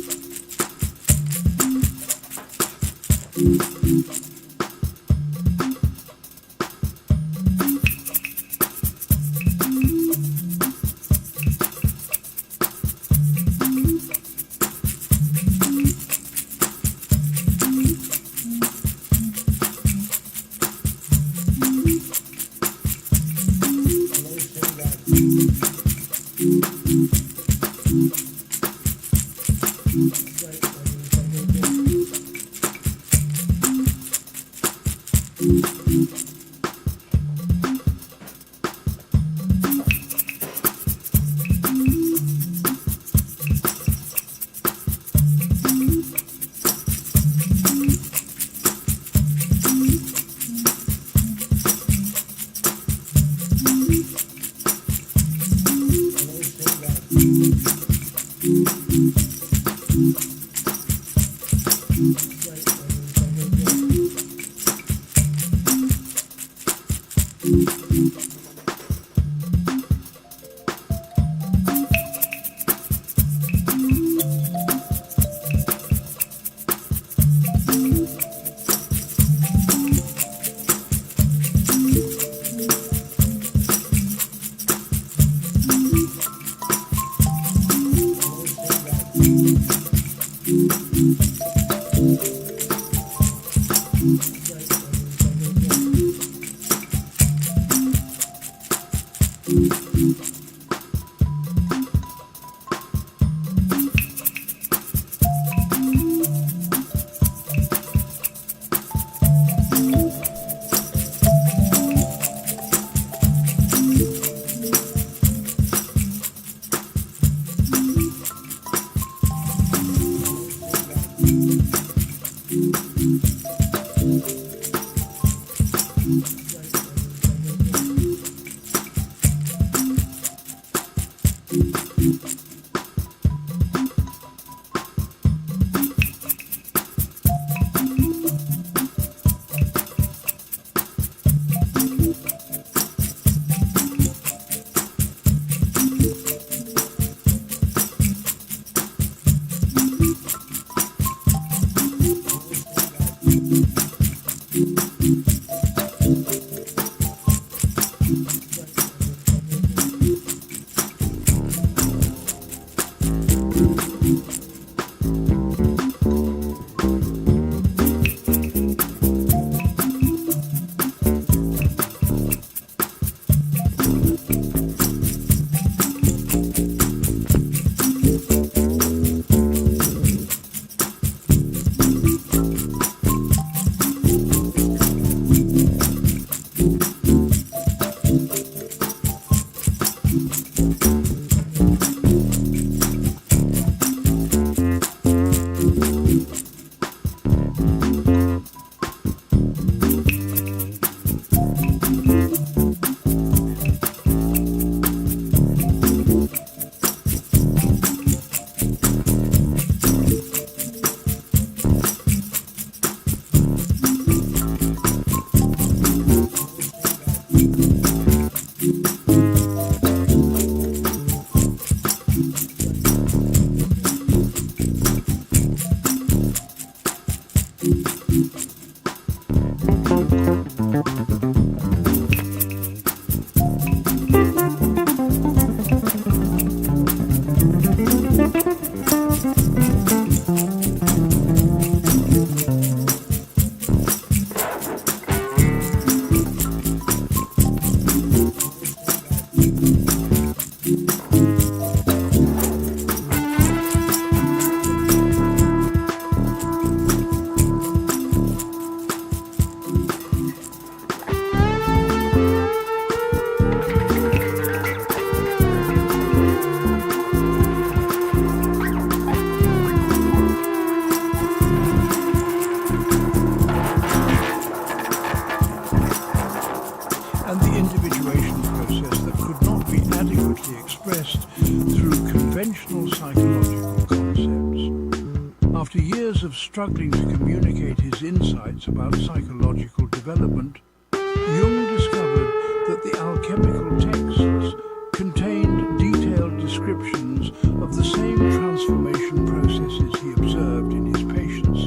Speaker 10: and the individuation process that could not be adequately expressed through conventional psychological concepts. After years of struggling to communicate his insights about psychological development, Jung discovered that the alchemical texts contained detailed descriptions of the same transformation processes he observed in his patients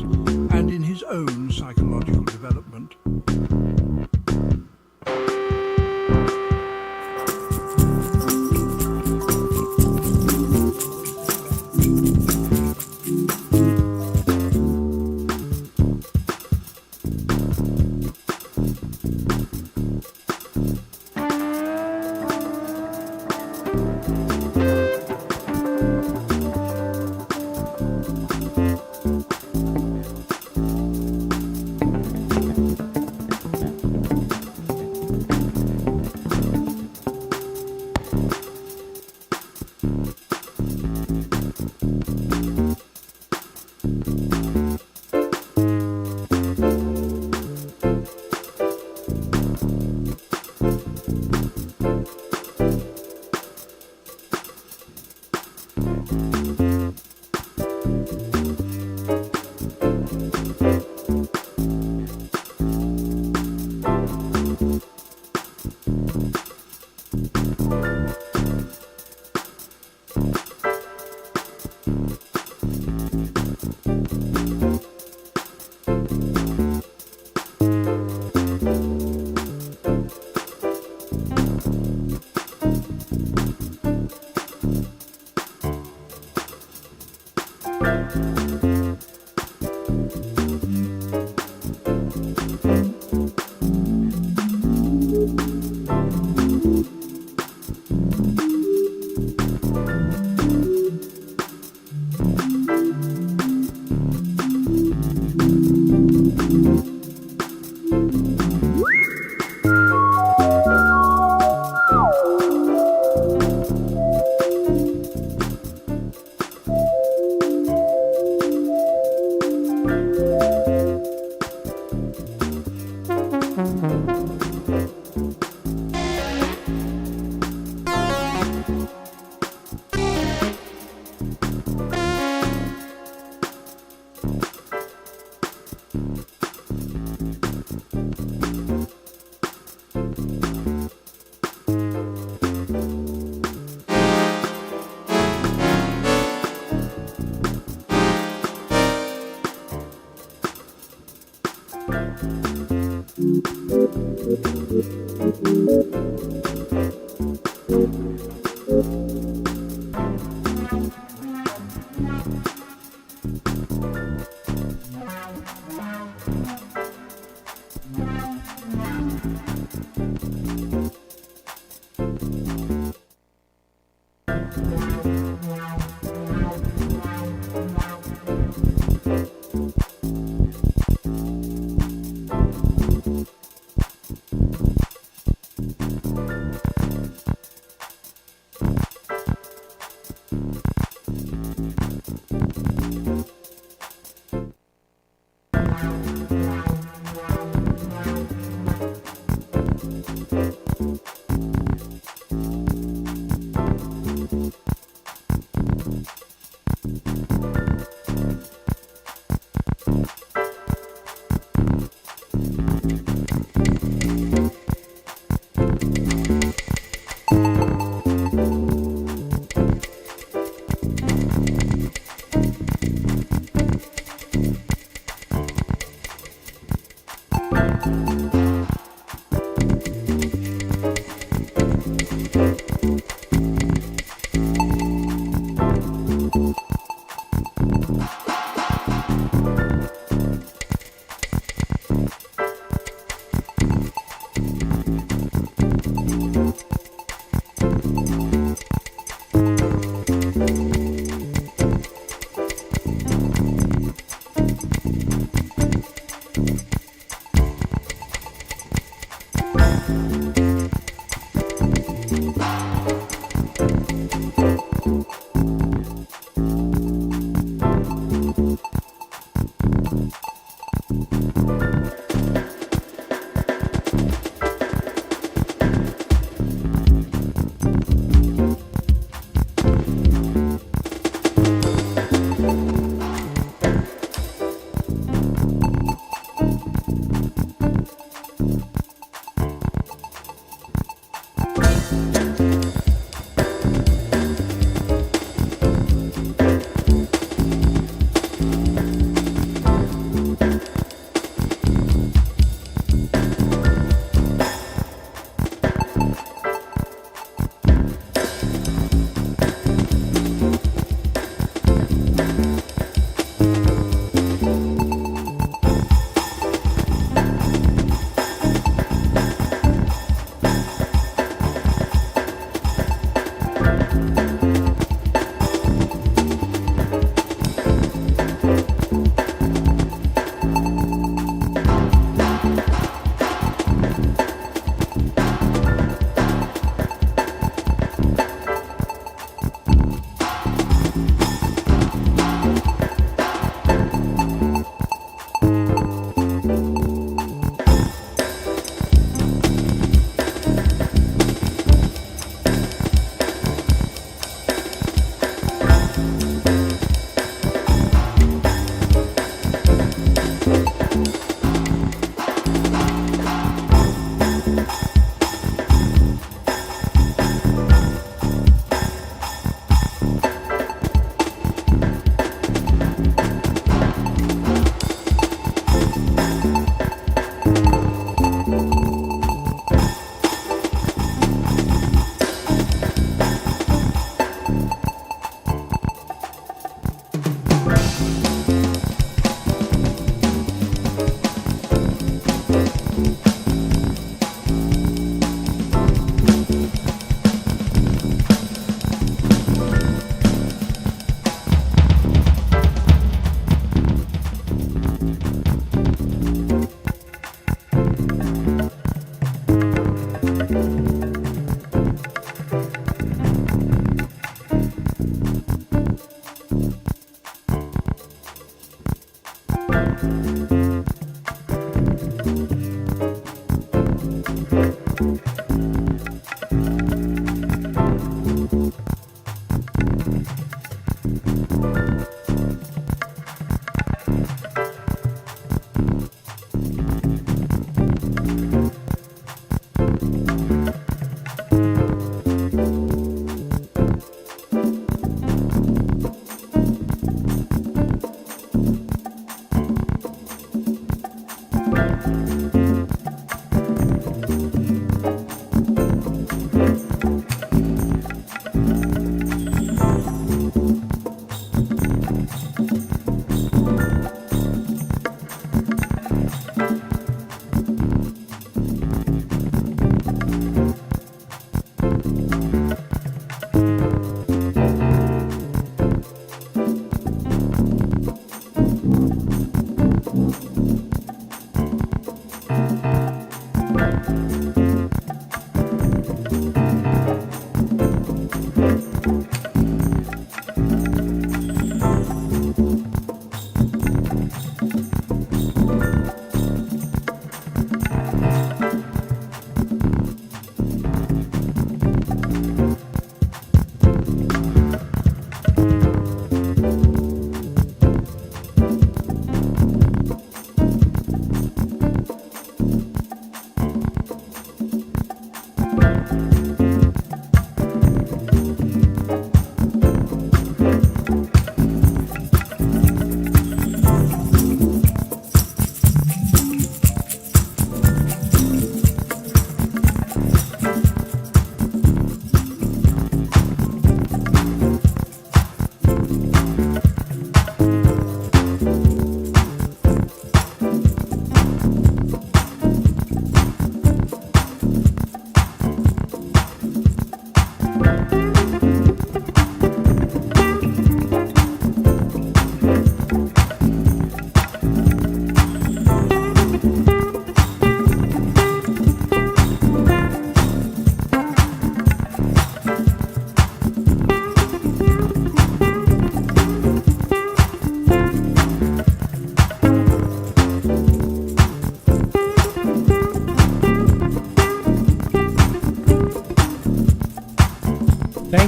Speaker 10: and in his own psychological development.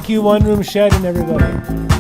Speaker 1: Thank you, One Room Shed and everybody.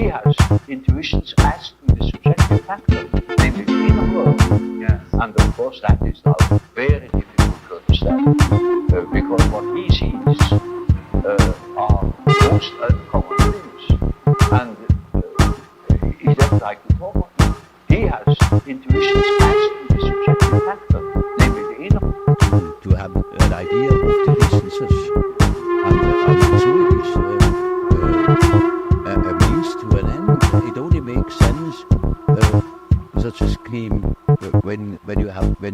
Speaker 11: he has intuitions as to the subjective factor, namely the inner world. Yes. And of course that is now very difficult to understand, because what he sees are most uncommon things, and he doesn't like to talk about them. He has intuitions as to the subjective factor, namely the inner.
Speaker 12: To have an idea of the distances, and so it is a means to an end. It only makes sense, such a scheme, when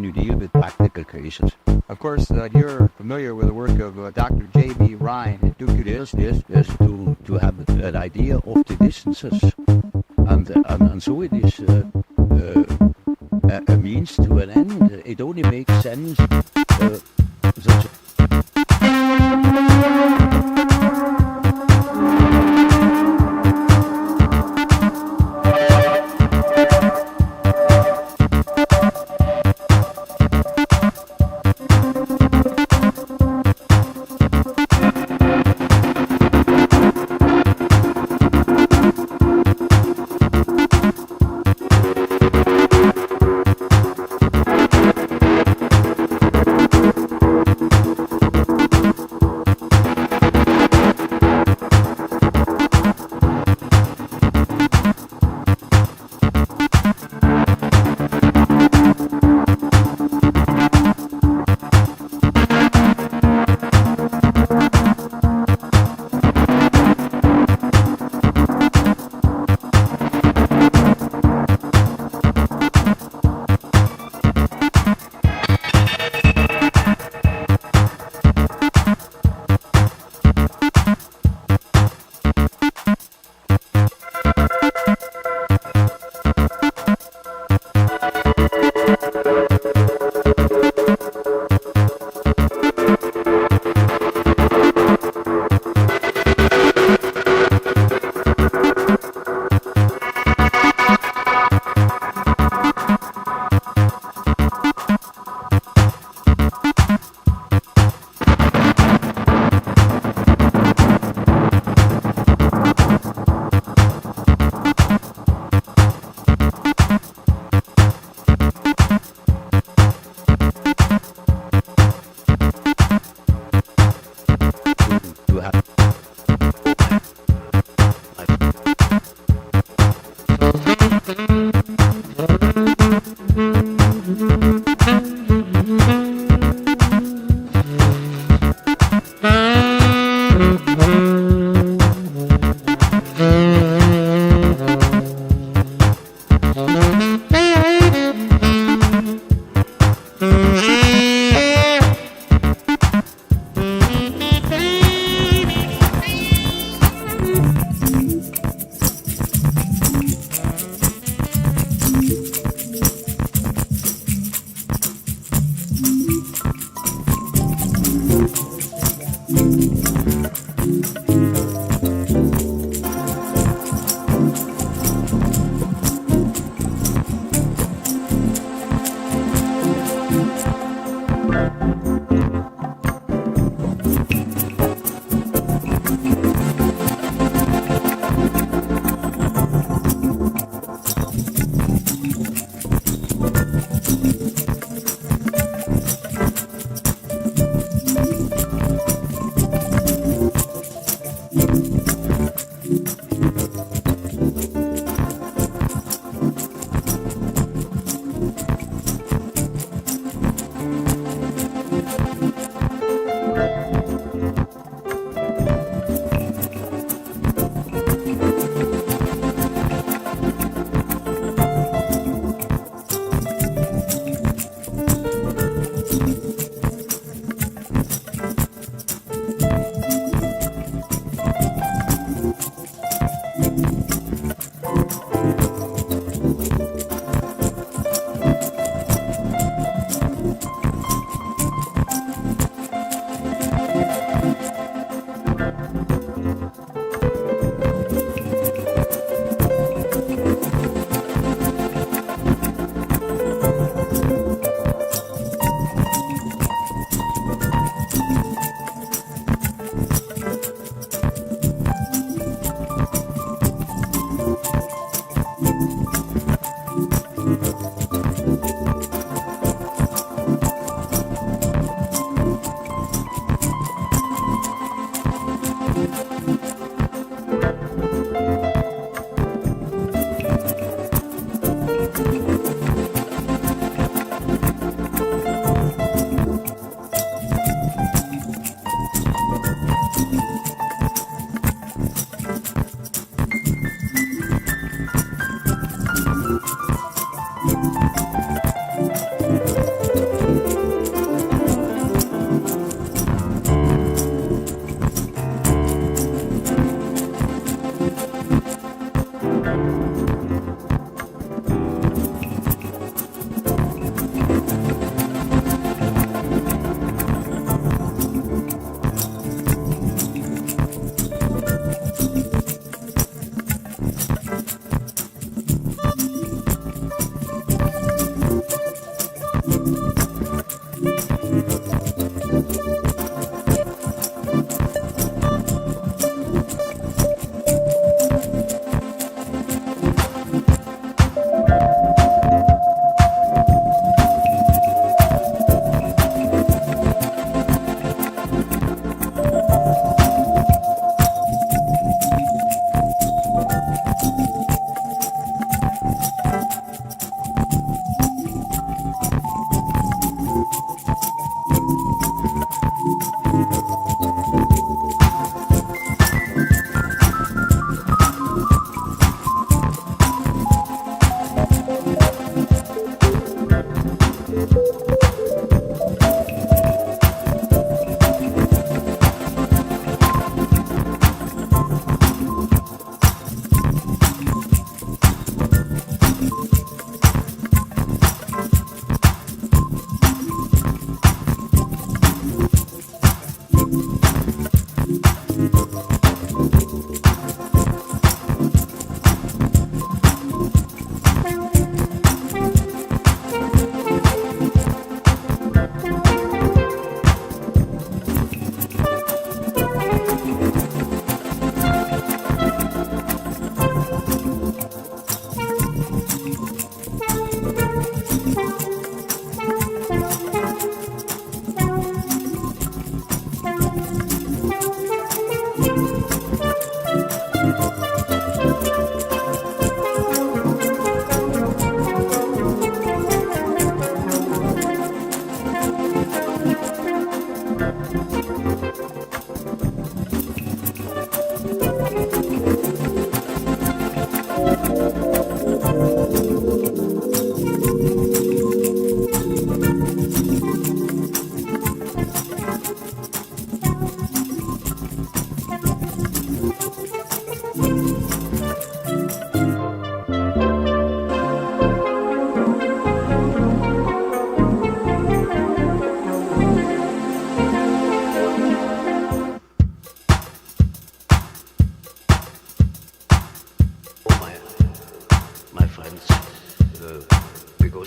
Speaker 12: you deal with practical cases.
Speaker 13: Of course, you're familiar with the work of Dr. J.B. Ryan. It took you
Speaker 12: Yes, to have an idea of the distances, and so it is a means to an end. It only makes sense, such a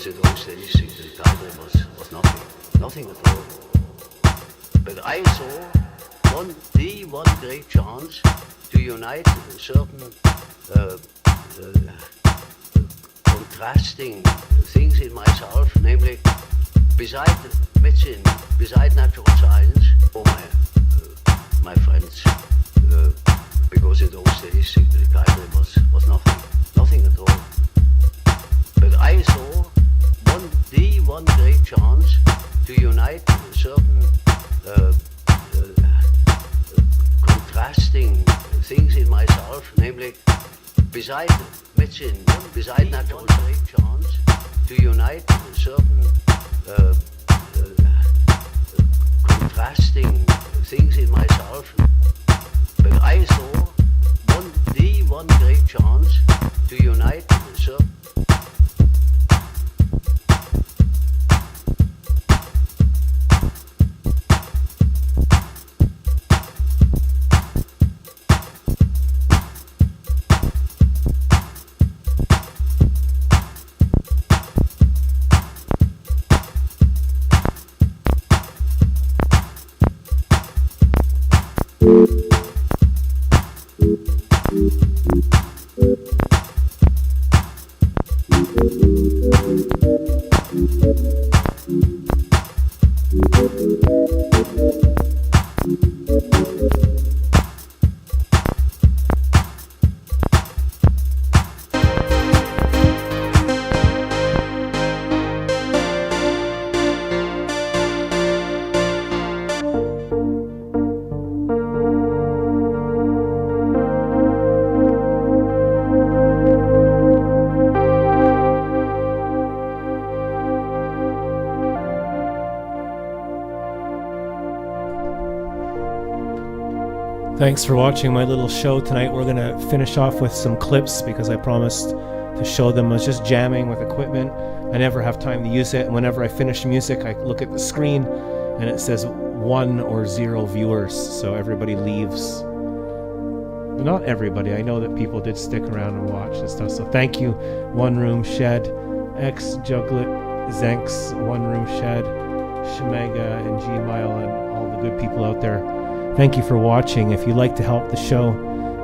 Speaker 11: because in those days the garden was nothing at all. But I saw one great chance to unite certain contrasting things in myself, namely beside medicine, beside natural science, for my friends, because in those days the garden was nothing at all. But I saw one great chance to unite certain contrasting things in myself, namely beside medicine, beside natural great chance to unite certain contrasting things in myself. But I saw one great chance to unite certain.
Speaker 1: Thanks for watching my little show tonight. We're going to finish off with some clips because I promised to show them. I was just jamming with equipment. I never have time to use it. And whenever I finish music, I look at the screen and it says 1 or 0 viewers. So everybody leaves. Not everybody. I know that people did stick around and watch and stuff. So thank you, One Room Shed, X Juglet, Zenks, One Room Shed, Shemega, and Gmile, and all the good people out there. Thank you for watching. If you'd like to help the show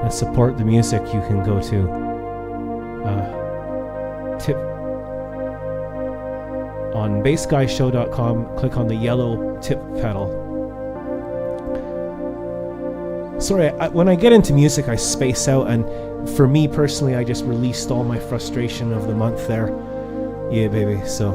Speaker 1: and support the music, you can go to tip on bassguyshow.com. Click on the yellow tip pedal. Sorry, when I get into music, I space out, and for me personally, I just released all my frustration of the month there. Yeah, baby. So